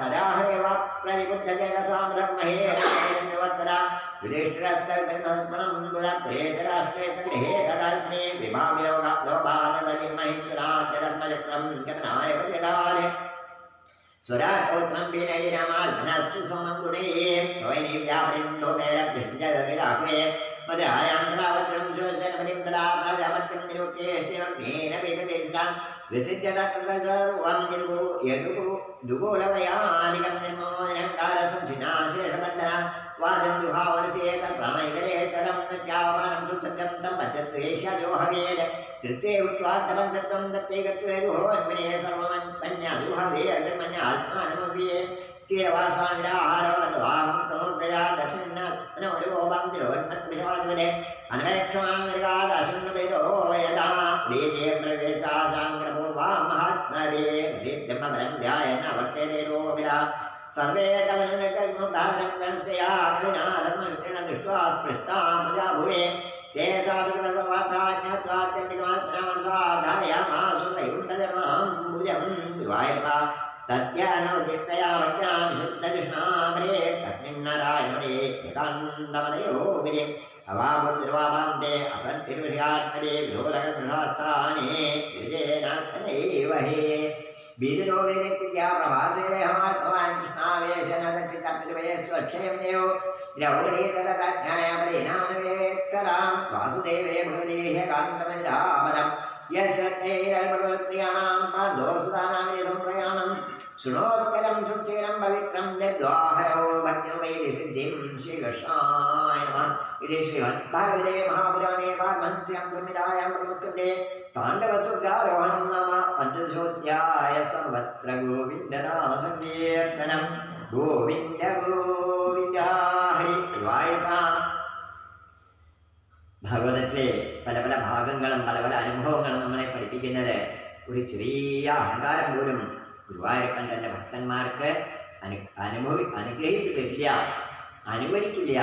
तदाहरेव प्रतिबुद्धजनसामधर्महेरवत्तरा विधिष्ठिरस्तर्पणं बुधप्रेतराष्ट्रे गृहे तदाग्ने विभाविलोभानदलिमहिन्द्राजधर्मचक्रं गमनाय पर्यटाले स्वराट्पौत्रं विनयिनमाल्मनस्तु समं गुणैः त्वयि व्यापरिन्दो मेरभ्यञ्जलविलाह्वे मदयायान्द्रावत्रं शोषणपरिं तदा प्रजापत्यं निरुक्तेष्टिमग्नेन विकटेष्टां विसिद्ध्यतत्तर्वं दुगोलवयानिकं निर्मोदनकारसंसिनाशेषबन्धना वादं दुहावनसेत प्रणैतरेतरं नत्यावमानं सुसत्यं तं मध्यत्वेष्यजो हवेद तृतीय उत्वादबन्धत्वं दत्तैकत्वे दुहोन्विने सर्वमन्यादुहवे अग्रमण्यात्मानमव्ये चीरवासानिराहारवद्वामुक्तमूर्तया दक्षिणनोरुगोपां तिरोन्मत्विषवाद्वदे अनवेक्षमाणनिर्गादाशुन्नवेदो यदा वेदे प्रवेशाशाङ्ग्रपूर्वा महात्मवे ब्रह्मवरं ध्यायन् अवर्तेरेरो विदा सर्वे तमनुदर्मुदारं दर्शया कृणाधर्मविष्णुण दृष्ट्वा स्पृष्टा प्रजा भुवे ते साधुगुणसर्वार्था ज्ञात्वा चण्डिकामात्रामनुसाधारयामासुरयुक्तधर्मां भुजं गुरुवायूरप्पा तद्यानोदिष्टया भक्त्यां शुद्धकृष्णामरे तस्मिन् नारायणमदे एकान्तमदयो विदे अवामुद्रवाभां ते असन्तिर्विषयात्मदे विधोरकगृहास्थाने गिरिजेनात्मनैव हे बीजरो वेदित्या प्रभासे हमात्मवान् कृष्णावेशनदक्षितपितृवये स्वक्षयं देवो द्रौपदीतरदाज्ञायामरेनामनवेत्कलां वासुदेवे भगवदेह कान्तमनिरामदम् यश्रद्धैरभगवत्प्रियाणां पाण्डवसुतानामिदं शृणोत्कलं सुचेरं पवित्रं यद्वाहरो भक्तिर्वैदिसिद्धिं श्रीकृष्णाय नमः इति श्रीमद्भागवते महापुराणे पारमहंस्यां संहितायां प्रमुखण्डे पाण्डवसुर्गारोहणं नाम पञ्चदशोऽध्याय सर्वत्र गोविन्दनामसङ्कीर्तनं गोविन्द गोविन्द हरि गुरुवायूरप्पा ഭാഗവതത്തിലെ പല പല ഭാഗങ്ങളും പല പല അനുഭവങ്ങളും നമ്മളെ പഠിപ്പിക്കുന്നത് ഒരു ചെറിയ അഹങ്കാരം പോലും ഗുരുവായൂരപ്പൻ തൻ്റെ ഭക്തന്മാർക്ക് അനുഗ്രഹിച്ചു തരില്ല, അനുവദിക്കില്ല.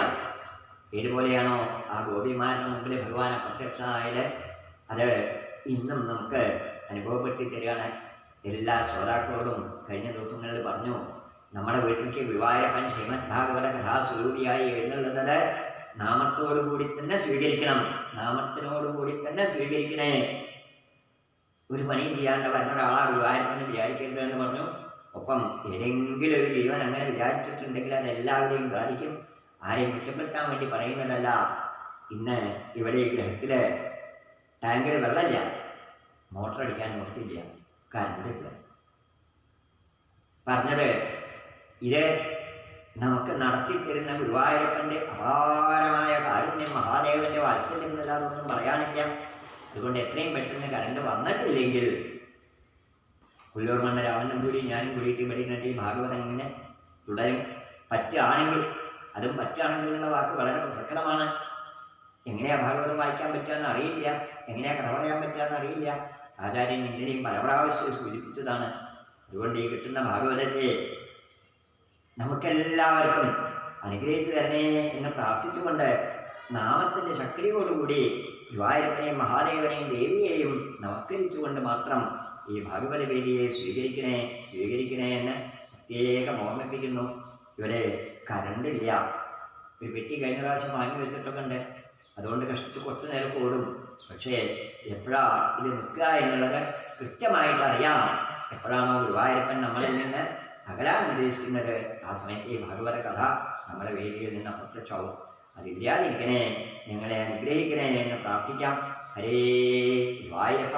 ഏതുപോലെയാണോ ആ ഗോപിമാരുടെ മുമ്പിൽ ഭഗവാൻ പ്രത്യക്ഷമായത്, അത് ഇന്നും നമുക്ക് അനുഭവപ്പെടുത്തി തരികയാണ്. എല്ലാ ശ്രോതാക്കളോടും കഴിഞ്ഞ ദിവസങ്ങളിൽ പറഞ്ഞു, നമ്മുടെ വീട്ടിലേക്ക് ഗുരുവായൂരപ്പൻ ശ്രീമദ് ഭാഗവത കഥാസ്വരൂപിയായി എഴുന്നള്ളുന്നത് നാമത്തോടുകൂടി തന്നെ സ്വീകരിക്കണം, നാമത്തിനോടുകൂടി തന്നെ സ്വീകരിക്കണേ. ഒരു പണിയും ചെയ്യാണ്ട് വരുന്ന ഒരാളാ ഗുരുവായൂരപ്പനെ വിചാരിക്കരുത് എന്ന് പറഞ്ഞു. ഒപ്പം ഏതെങ്കിലും ഒരു ജീവൻ അങ്ങനെ വിചാരിച്ചിട്ടുണ്ടെങ്കിൽ അത് എല്ലാവരെയും ബാധിക്കും. ആരെയും കുറ്റപ്പെടുത്താൻ വേണ്ടി പറയുന്നതല്ല. ഇന്ന് ഇവിടെ ഈ ഗ്രഹത്തിൽ ടാങ്കിൽ വെള്ളമില്ല, മോട്ടർ അടിക്കാൻ നിർത്തില്ല, കറണ്ടില്ല. പറഞ്ഞത് ഇത് നമുക്ക് നടത്തിത്തരുന്ന ഗുരുവായൂരപ്പൻ്റെ അപാരമായ കാരുണ്യം, മഹാദേവൻ്റെ വാത്സല്യം എന്നല്ലാതൊന്നും പറയാനില്ല. അതുകൊണ്ട് എത്രയും പെട്ടെന്ന് കറണ്ട് വന്നിട്ടില്ലെങ്കിൽ പുല്ലൂർ മണ്ണ രാമനും കൂടി ഞാനും കൂടിയിട്ട് ഇവിടെ നിന്നിട്ട് ഈ ഭാഗവതം ഇങ്ങനെ തുടരും. പറ്റുകയാണെങ്കിൽ, അതും പറ്റുകയാണെങ്കിൽ എന്നുള്ള വാക്ക് വളരെ പ്രസക്തമാണ്. എങ്ങനെയാണ് ഭാഗവതം വായിക്കാൻ പറ്റുകയെന്ന് അറിയില്ല, എങ്ങനെയാണ് കഥ പറയാൻ പറ്റുകയെന്ന് അറിയില്ല. ആചാര്യൻ ഇന്നലെയും പല പ്രാവശ്യം സൂചിപ്പിച്ചതാണ്. അതുകൊണ്ട് ഈ കിട്ടുന്ന ഭാഗവതത്തെ നമുക്കെല്ലാവർക്കും അനുഗ്രഹിച്ചു തരണേ എന്ന് പ്രാർത്ഥിച്ചുകൊണ്ട് നാമത്തിൻ്റെ ശക്തിയോടുകൂടി ഗുരുവായൂരപ്പനെയും മഹാദേവനെയും ദേവിയെയും നമസ്കരിച്ചുകൊണ്ട് മാത്രം ഈ ഭാഗവത വേദിയെ സ്വീകരിക്കണേ എന്ന് പ്രത്യേകം ഓർമ്മിപ്പിക്കുന്നു. ഇവിടെ കറണ്ടില്ല. ഒരു പെട്ടി കഴിഞ്ഞ പ്രാവശ്യം വാങ്ങി വെച്ചിട്ടൊക്കെ ഉണ്ട്. അതുകൊണ്ട് കഷ്ടിച്ച് കുറച്ച് നേരം ഓടും. പക്ഷേ എപ്പോഴാണ് ഇത് നിൽക്കുക എന്നുള്ളത് കൃത്യമായിട്ട് അറിയാം. എപ്പോഴാണോ ഗുരുവായൂരപ്പൻ നമ്മളിൽ നിന്ന് അകലാൻ ഉദ്ദേശിക്കുന്നത് ആ സമയത്ത് ഈ ഭാഗവത കഥ നമ്മുടെ വേദിയിൽ നിന്ന് അപ്രത്യക്ഷമാവും. അതില്ലാതിരിക്കണേ, ഞങ്ങളെ അനുഗ്രഹിക്കണേ എന്ന് പ്രാർത്ഥിക്കാം. ഹരേ ഗുരുവായൂരപ്പ.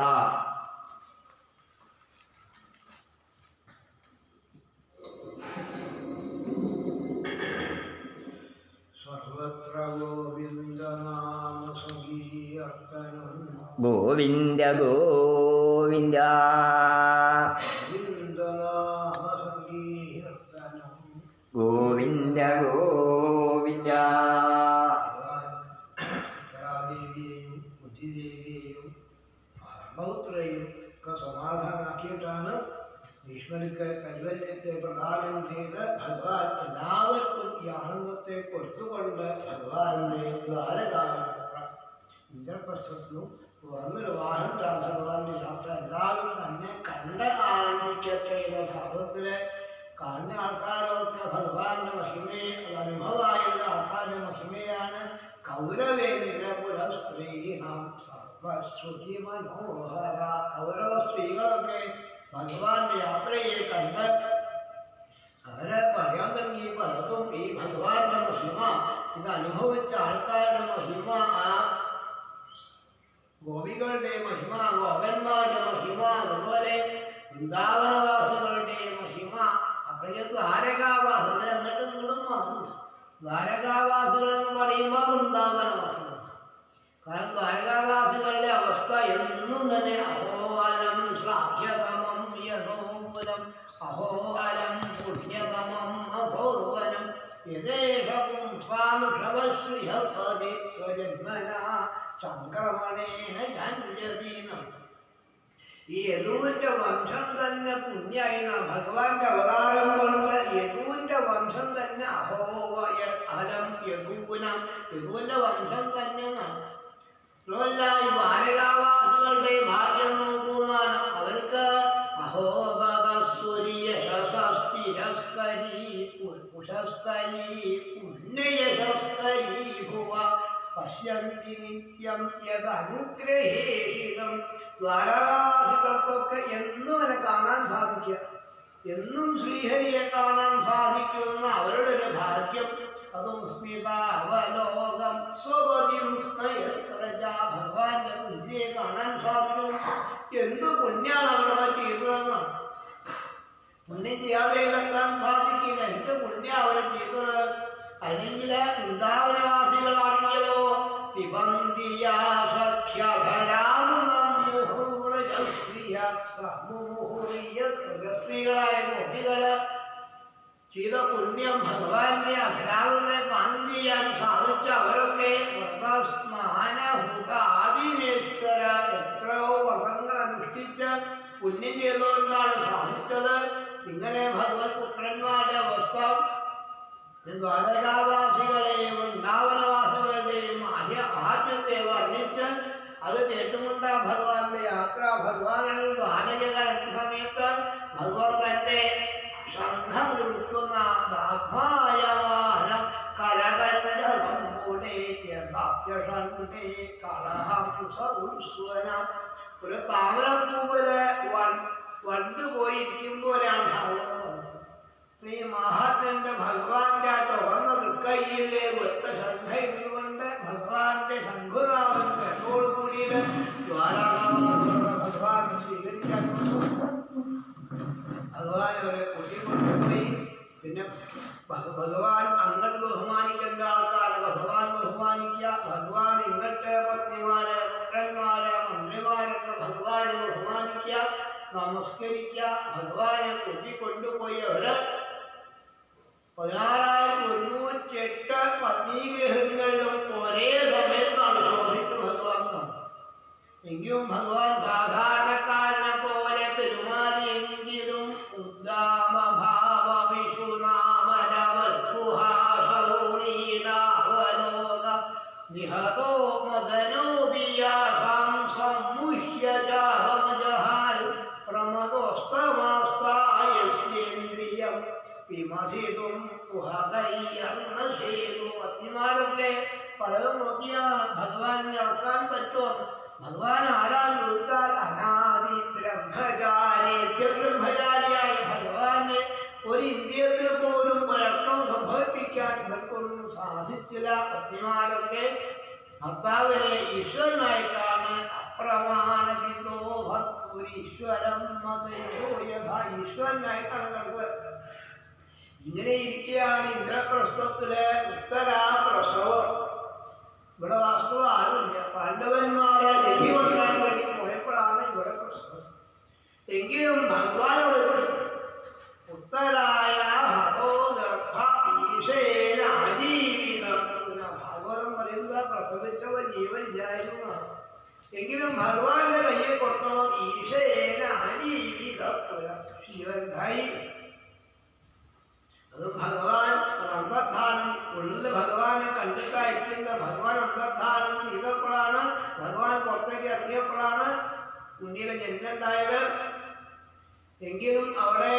സർവത്ര ഗോവിന്ദനാമ സങ്കീർത്തനം. ഗോവിന്ദ ഗോവിന്ദ ഗോവിന്ദനാമ സങ്കീർത്തനം. ഗോവിന്ദ ഗോവിന്ദ. ദേവിയെയും ബുദ്ധിദേവിയെയും ധർമ്മപുത്രയെയും ഒക്കെ സമാധാനാക്കിയിട്ടാണ് ഭീഷ്മർക്ക് കൈവല്യത്തെ പ്രദാനം ചെയ്ത് ഭഗവാൻ എല്ലാവർക്കും ഈ ആനന്ദത്തെ കൊടുത്തുകൊണ്ട് ഭഗവാന്റെ ദ്വാരകായാത്ര ഇന്ദ്രപ്രസ്ഥത്തിനും തുറന്നൊരു വാഹനത്താണ് ഭഗവാന്റെ യാത്ര. എല്ലാവരും തന്നെ കണ്ട് ആനന്ദിക്കട്ടെ എന്ന ഭാവത്തില് കാണുന്ന ആൾക്കാരൊക്കെ ഭഗവാന്റെ മഹിമയെ, അത് അനുഭവമായുള്ള ആൾക്കാരുടെ മഹിമയാണ്. കൗരവേന്ദ്രപുരം സ്ത്രീണം സർവശ്രുതി മനോഹര. കൗരവ സ്ത്രീകളൊക്കെ ഭഗവാന്റെ യാത്രയെ കണ്ട് അവരെ പറയാൻ തുടങ്ങി പലതും. ഈ ഭഗവാന്റെ മഹിമ, ഇത് അനുഭവിച്ച ആൾക്കാരുടെ മഹിമ, ആ ഗോപികളുടെ മഹിമ, ഗോപന്മാരുടെ മഹിമ, അതുപോലെ വൃന്ദാവനവാസികളുടെ മഹിമ. അപ്പോഴേ ദ്വാരകാവാസികൾ എന്നിട്ട് നിങ്ങളും മാറും. ദ്വാരകാവാസികൾ എന്ന് പറയുമ്പോൾ വൃന്ദാവനവാസികൾ. കാരണം ദ്വാരകാവാസികളുടെ അവസ്ഥ എന്നും തന്നെ അഹോവലം ശ്രാഭ്യതമം യഥോപുരം അഹോവലം പുണ്യതമം അഭോർവനം യഥേഷ പുംസാംശ്രവശ്രീഹപതി സ്വജന്മന സംക്രമണേന ജാൻയതീനം. ഈ യദുവിന്റെ വംശം തന്നെ പുണ്യായിന. ഭഗവാന്റെ അവതാരം കൊണ്ട് യദുവിന്റെ വംശം തന്നെ അഹോവലം യദൂനം, യദുവിന്റെ വംശം തന്നെ. അതുമല്ല ഈ ബാലികാവാസികളുടെ ഭാഗ്യം നോക്കുവാണ്. അവർക്ക് അഹോപദസ്വരിയശസ്തിരസ്കരീ പുഷസ്കരീ പുണ്യയശസ്കരീ ഭുവ പശ്യന്തി നിത്യം യദനുഗ്രഹേഷിതം. ദ്വാരകാവാസികൾക്കൊക്കെ എന്നും അവനെ കാണാൻ സാധിക്കുക, എന്നും ശ്രീഹരിയെ കാണാൻ സാധിക്കുന്ന അവരുടെ ഒരു ഭാഗ്യം. അതും സ്മിതാവലോകം സ്വപതിം സ്മയപ്രജ. ഭഗവാന്റെ ബുദ്ധിയെ കാണാൻ സാധിക്കും. എന്ത് പുണ്യാണ് അവരവ ചെയ്തതെന്നാണ്. പുണ്യം ചെയ്യാതെ ഇടക്കാൻ സാധിക്കില്ല. എന്ത് പുണ്യം അവർ ചെയ്തത്. അല്ലെങ്കിൽ വൃന്ദാവനവാസികളാണെങ്കിലോ സ്ത്രീകളായ കുട്ടികള് ചെയ്ത പുണ്യം ഭഗവാന്റെ അധരാവത്തെ പാനം ചെയ്യാൻ സാധിച്ച അവരൊക്കെ വ്രതസ്നാനഭൂത ആദിനേശ്വര എത്രയോ വർഷങ്ങൾ അനുഷ്ഠിച്ച് പുണ്യം ചെയ്തുകൊണ്ടാണ് സാധിച്ചത്. ഇങ്ങനെ ഭഗവത് പുത്രന്മാരുടെ അവസ്ഥ ദ്വാരകാവാസികളെയും വൃന്ദാവനവാസികളുടെയും ആത്മത്തെ വർണ്ണിച്ച് അത് കേട്ടുമുണ്ട ഭഗവാന്റെ യാത്ര. ഭഗവാനാണ് ദ്വാരകകളെന്ന സമയത്ത് ഭഗവാൻ തന്റെ ശംഖം വിളിക്കുന്ന ദാത്മായമാനം കലകണ്ഠവമ്പുടേ യഥാപ്യഷണ്ഡേ കളഹംസ ഉത്സ്വനം. ഒരു താമരപ്പൂവില് വണ്ട് പോയിരിക്കുമ്പോഴാണ് ഭാഗവതം. ശ്രീ മഹാത്മന്റെ ഭഗവാന്റെ ചുവന്ന തൃക്കൈയിലെ വെട്ട ശംഖ ഇരുന്നുകൊണ്ട് ഭഗവാന്റെ ശംഖുനാഥൻ കണ്ടോട് കൂടിയിട്ട് ദ്വാരകാവാസികളുടെ ഭഗവാൻ സ്വീകരിക്കാൻ ഭഗവാൻ അവരെ കൂട്ടിക്കൊണ്ടുപോയി. പിന്നെ ഭഗവാൻ അങ്ങോട്ട് ബഹുമാനിക്കേണ്ട ആൾക്കാരെ ഭഗവാൻ ബഹുമാനിക്കുക. ഭഗവാൻ ഇങ്ങോട്ട് പത്നിമാരെ, പുത്രന്മാരെ, മന്ത്രിമാരൊക്കെ ഭഗവാനെ ബഹുമാനിക്കുക, നമസ്കരിക്കുക. ഭഗവാനെ കൂട്ടിക്കൊണ്ടുപോയി അവര് 16,108 പത്നീഗ്രഹങ്ങളിലും ഒരേ സമയത്താണ് ശോഭിച്ചു ഭഗവാൻ. എങ്കിലും ഭഗവാൻ സാധാരണക്കാരനെ പോലെ പെരുമാറിയെങ്കിലും ഉദ്ദാമഭാവ വിഷുനാമനവൽകുഹാസൗരീണാവലോക നിഹതോ മദനോപിയാഹം സമ്മുഹ്യ ജാഹമജഹാൽ പ്രമദോസ്തമാസ്തായസ്യേന്ദ്രിയം വിമഥിതും കുഹകയ്യർണശേതു. പത്നിമാരൊക്കെ പലതും നോക്കിയാണ് ഭഗവാനെ അളക്കാൻ പറ്റുമോ? ഭഗവാൻ ആരാൻ ചോദിച്ചാൽ അനാദി ബ്രഹ്മചാരി ബ്രഹ്മചാരിയായ ഭഗവാനെ ഒരു ഇന്ത്യത്തിൽ പോലും ഒരക്കം സംഭവിപ്പിക്കാൻ ഇവർക്കൊന്നും സാധിച്ചില്ല. പത്നിമാരൊക്കെ ഭർത്താവിനെ ഈശ്വരനായിട്ടാണ് അപ്രമാണപിതോ ഭർത്തൂരീശ്വരം ഈശ്വരനായിട്ടാണ് കണ്ടത്. ഇങ്ങനെ ഇരിക്കുകയാണ് ഇന്ദ്രപ്രസ്ഥത്തിലെ ഉത്തരാപ്രസവം. ഇവിടെ വാസ്തവ ആരുമില്ല. പാണ്ഡവന്മാരെ ലഭി കൊണ്ടാൻ വേണ്ടി പോയപ്പോഴാണ് ഇവിടെ പ്രശ്നം. എങ്കിലും ഭഗവാനോട് ഉത്തരായ ഹതോ ഗർഭ ഈശേന അജീവിതം. ഭാഗവതം പറയുന്നത് പ്രസവിച്ചവ ജീവനില്ലായിരുന്നു. എങ്കിലും ഭഗവാന്റെ കയ്യിൽ കൊടുത്തതോ ഈശേന അജീവിതം ശിവൻഭായി. അത് ഭഗവാൻ അന്തർധാനം ഉള്ളിൽ ഭഗവാനെ കണ്ടിട്ടായിരിക്കുന്ന ഭഗവാൻ അന്തർധാനം ചെയ്തപ്പോഴാണ്, ഭഗവാൻ പുറത്തേക്ക് ഇറങ്ങിയപ്പോഴാണ് ഉണ്ണിയുടെ ജന്മമുണ്ടായത്. എങ്കിലും അവിടെ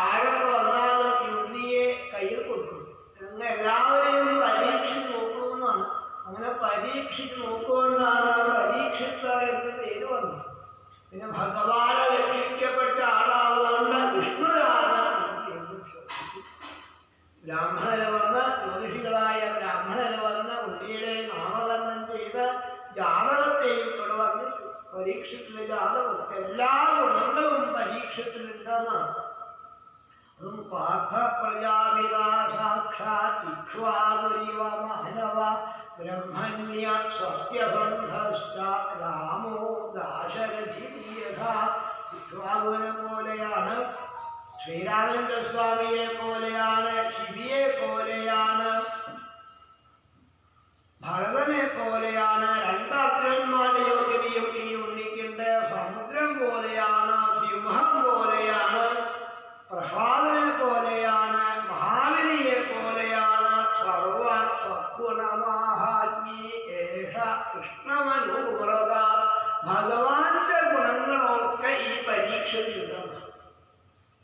ആരൊക്കെ വന്നാലും ഈ ഉണ്ണിയെ കയ്യിൽ കൊടുക്കും. അങ്ങനെ എല്ലാവരെയും പരീക്ഷിച്ച് നോക്കണമെന്നാണ്. അങ്ങനെ പരീക്ഷിച്ച് നോക്കുകൊണ്ടാണ് പരീക്ഷിത്ത എന്ന് പേര് വന്നത്. പിന്നെ ഭഗവാനെ രക്ഷിക്കപ്പെട്ട ആളാവുകൊണ്ട് വിഷ്ണുരാധന ബ്രാഹ്മണര് വന്ന് ജ്യോതിഷികളായ ബ്രാഹ്മണര് വന്ന് ഉണ്ണിയുടെ നാമകരണം ചെയ്ത് ജാതകത്തെയും ഇവിടെ വന്നിട്ടു. പരീക്ഷത്തിലെ ജാതകം എല്ലാ ഗുണങ്ങളും പരീക്ഷത്തിലുണ്ടെന്നാണ്. അതും പാർത്ഥ പ്രജാപിത സാക്ഷാത് ഇക്ഷ്വാകുരിവ മാനവ ബ്രഹ്മണ്യ സത്യബന്ധശ്ച രാമോ ദാശരഥി. ഇക്ഷ്വാകുവിനെ പോലെയാണ്, ശ്രീരാമചന്ദ്രസ്വാമിയെ പോലെയാണ്, ശിവിയെ പോലെയാണ്, ഭരതനെ പോലെയാണ്. രണ്ടർജുനന്മാരുടെ യോഗ്യതയും ഈ ഉണ്ണിക്കുണ്ട്. സമുദ്രം പോലെയാണ്, സിംഹം പോലെയാണ്, പ്രഹ്ലാദനെ പോലെയാണ്, മഹാബലിയെ പോലെയാണ്. സർവ സദ്ഗുണമാഹാത്മീ ഏഷ കൃഷ്ണമനോവ്രത. ഭഗവാന്റെ ഗുണങ്ങളൊക്കെ ഈ പരീക്ഷയിലുണ്ട്.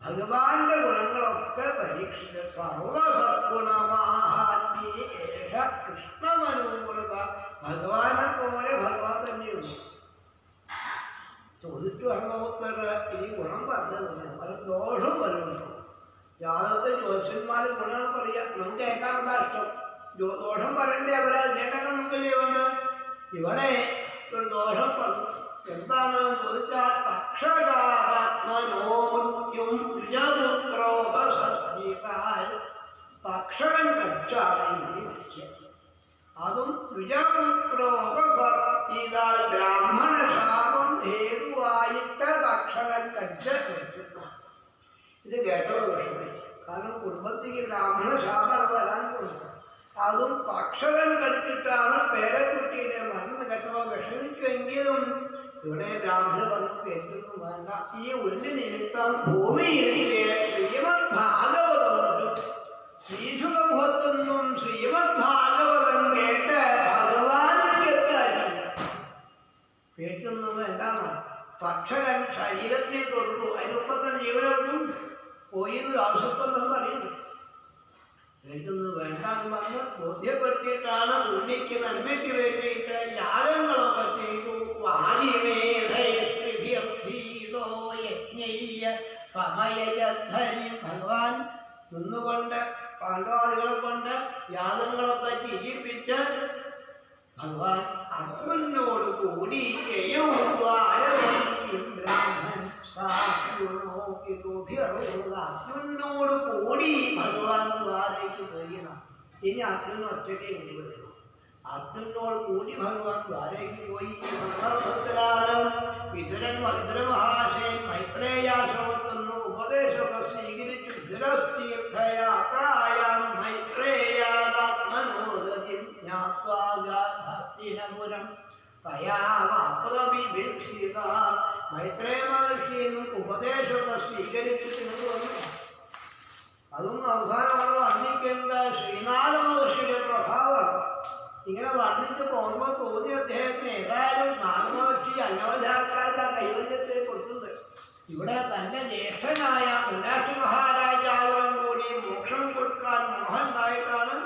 ഭഗവാന്റെ ഗുണങ്ങളൊക്കെ പരീക്ഷിച്ച സർവസദ്ഗുണമാഹാത്മീ ഏഷ കൃഷ്ണമനോവ്രത. ഭഗവാനെ പോലെ ഭഗവാൻ തന്നെയുള്ളൂ. ചോദിച്ചു ഹർമ്മപുത്രർ ഇനി ഗുണം പറഞ്ഞത് പല ദോഷം വരുന്നുണ്ടോ? ജാതകത്തിൽ ജ്യോത്സ്യന്മാർ ഗുണം പറയാം, നമുക്ക് കേൾക്കാനുള്ള ഇഷ്ടം. ദോഷം പറയണ്ടേ അവരെ നേട്ടങ്ങൾ നമുക്കല്ലേ വേണ്ട. ഇവിടെ ഒരു ദോഷം പറഞ്ഞു. എന്താണ് ചോദിച്ചാൽ തക്ഷകാത്മനോമൃത്യും ദ്വിജപുത്രോപസർജിതാൽ. തക്ഷകൻ കക്ഷാണ് മരിച്ചത്. അതും ദ്വിജപുത്രോപസർജിതാൽ ബ്രാഹ്മണ ശാപം ഹേതുവായിട്ട് തക്ഷകൻ കക്ഷ മരിച്ചിട്ടു. ഇത് കേട്ടത് വിഷമമായി. കാരണം കുടുംബത്തിക്ക് ബ്രാഹ്മണ ശാപം വരാൻ കൊടുത്തത്. അതും തക്ഷകൻ കടിച്ചിട്ടാണ് പേരക്കുട്ടിയുടെ മരുന്ന് കേട്ടപ്പോൾ വിഷമിക്കുമെങ്കിലും ഇവിടെ ബ്രാഹ്മണ പറഞ്ഞു കേൾക്കുന്നു വേണ്ട. ഈ ഉള്ളി നിമിത്തം ഭൂമിയിലേക്ക് ശ്രീമദ് ഭാഗവതം വരും. ശ്രീശുഖമുഖത്തൊന്നും ശ്രീമദ് ഭാഗവതം കേട്ട് ഭഗവാനിലേക്ക് എത്താറില്ല. കേൾക്കുന്നു വേണ്ടാന്ന്. തക്ഷകൻ ശരീരത്തിനെ തൊട്ടു, അതിനൊപ്പത്തെ ജീവനൊന്നും പോയിന്ന് ആവശ്യപ്പെട്ടെന്ന് അറിയുന്നു. കേൾക്കുന്നത് വേണ്ടാന്ന് പറഞ്ഞ് ബോധ്യപ്പെടുത്തിയിട്ടാണ് ഉണ്ണിക്ക് നന്മയ്ക്ക് വേണ്ടിയിട്ട് യാഗങ്ങളൊക്കെ ചെയ്തു. ഭഗവാൻ നിന്നുകൊണ്ട് പാണ്ഡവാദികളെ കൊണ്ട് യാഗങ്ങളൊക്കെ ചെയ്യിപ്പിച്ച് ഭഗവാൻ അർജുനോട് കൂടി അർജുനോട് കൂടി ഭഗവാൻ ദ്വാരയ്ക്ക് പോയിന. ഇനി അർജുന ഒറ്റയ്ക്ക് വരുന്നു. അർജുനോട് കൂടി ഭഗവാൻ ദ്വാരയ്ക്ക് പോയി. വിതുരൻ മഹാശയൻ മൈത്രേയാശ്രമത്തുനിന്ന് ഉപദേശമൊക്കെ സ്വീകരിച്ചു. വിതുരതീർത്ഥയാത്രായാം മൈത്രേയാത്മനോദതി ജ്ഞാത്വാസ്തിനപുരം തയാ വാപ്രവിഭിക്ഷിത. മൈത്രേയ മഹർഷിയെന്നും ഉപദേശമൊക്കെ സ്വീകരിച്ചിട്ട് വന്നു. അതും അവസാനം അവിടെ വർണ്ണിക്കേണ്ട ശ്രീനാഥ മഹർഷിയുടെ പ്രഭാവമാണ്. ഇങ്ങനെ വർണ്ണിച്ച് പോകുമ്പോൾ തോന്നി അദ്ദേഹത്തിന് ഏതായാലും നാഗമഹർഷി അനവധി ആൾക്കാർക്ക് ആ കൈവല്യത്തെ കൊടുക്കുന്നത്. ഇവിടെ തൻ്റെ ജ്യേഷ്ഠനായ മീനാക്ഷി മഹാരാജാവിനും കൂടി മോക്ഷം കൊടുക്കാൻ മോഹമുണ്ടായിട്ടാണ്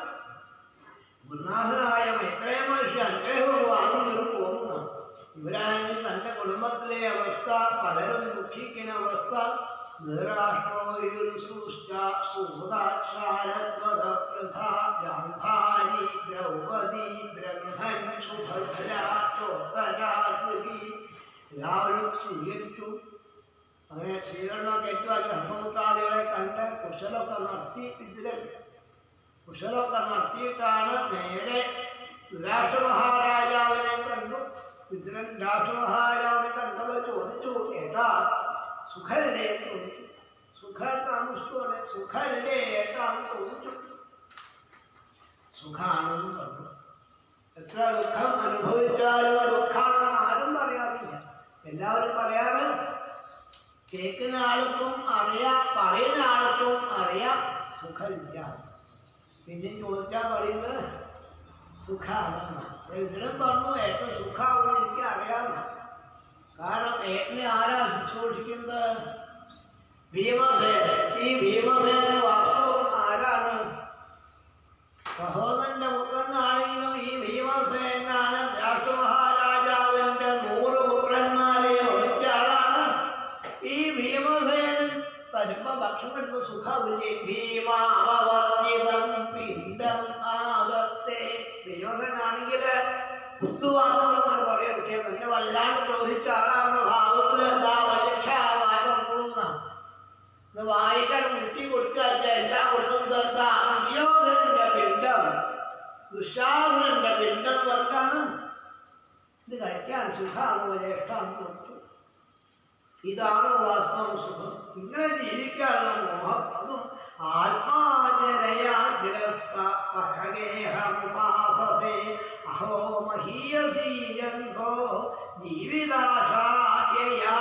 ഗുരുനാഥനായ മൈത്രേയ മഹർഷി അനുഗ്രഹവും വാങ്ങുന്നൊരു പോകുന്നതാണ്. ഇവരാണെങ്കിൽ തൻ്റെ കുടുംബത്തിലെ അവസ്ഥ, പലരും ദുഃഖിക്കുന്ന അവസ്ഥ. എല്ലാവരും സ്വീകരിച്ചു. അങ്ങനെ സ്വീകരണമൊക്കെ ഏറ്റുവാക്കി ധർമ്മപുത്രാദികളെ കണ്ട് കുശലൊക്കെ നടത്തി. കുശലൊക്കെ നടത്തിയിട്ടാണ് നേരെ രാഷ്ട്രമഹാരാജാവിനെ കണ്ടു. വിതുരൻ രാഷ്ട്രമഹാരാജാവിനെ കണ്ടപ്പോൾ ചോദിച്ചു, ഏട്ടാ സുഖല്ലേ ചോദിച്ചു. സുഖം താമസിച്ചോടെ സുഖല്ലേ ഏട്ടാന്ന് ചോദിച്ചു. സുഖാണെന്ന് പറഞ്ഞു. എത്ര ദുഃഖം അനുഭവിച്ചാലും ദുഃഖാണെന്ന് ആരും പറയാറില്ല. എല്ലാവരും പറയാറ് കേൾക്കുന്ന ആൾക്കും അറിയാം, പറയുന്ന ആൾക്കും അറിയാം സുഖമില്ല. പിന്നെ ചോദിച്ചാൽ പറയുന്നത് സുഖാണെന്നാണ്. ഇതിനും പറഞ്ഞു ഏറ്റവും സുഖമാവും എനിക്ക് അറിയാമെന്ന്. കാരണം ഏട്ടനെ ആരാ ശുശ്രൂഷിക്കുന്നത്? ഭീമസേനൻ. ഈ ഭീമസേനൻ വാസ്തവം ആരാണ്? സഹോദരന്റെ പുത്രനാണെങ്കിലും ഈ ഭീമസേനാണ് രാഷ്ട്രമഹാരാജാവിന്റെ 100 പുത്രന്മാരെ ഒഴിച്ച ആളാണ്. ഈ ഭീമസേനൻ തരുമ്പോ ഭക്ഷണം എടുത്ത് സുഖമില്ലേ? ഭീമാവർജിതം പിണ്ടം ആദത്തെ. ഭീമസേനാണെങ്കിൽ കുത്തുവാക്കുകളെന്ന് പറയൊക്കെ തന്നെ വല്ലാണ്ട് ദ്രോഹിച്ച ആളാണ്. ഭാവത്തിൽ എന്താ വല്യക്ഷാവായ വായിക്കാൻ മുട്ടി കൊടുക്കാച്ച എന്താ കൊടുക്കുന്നത്? എന്താ ദുര്യോധനന്റെ പിണ്ടം, ദുശാസനന്റെ പിണ്ടം എന്ന് പറഞ്ഞാണ്. ഇത് കഴിക്കാൻ സുഖമാണ്, ജ്യേഷ്ഠാന്ന് കൊടുത്തു. ഇതാണ് വാസ്തവം സുഖം. ഇങ്ങനെ ജീവിക്കാനുള്ള മോഹം. അതും ആത്മാചരയാഗ്രസ്ത പരഗേഹമുപാസസേ അഹോ മഹീയസീയന്തോ ജീവിതാശായയാ.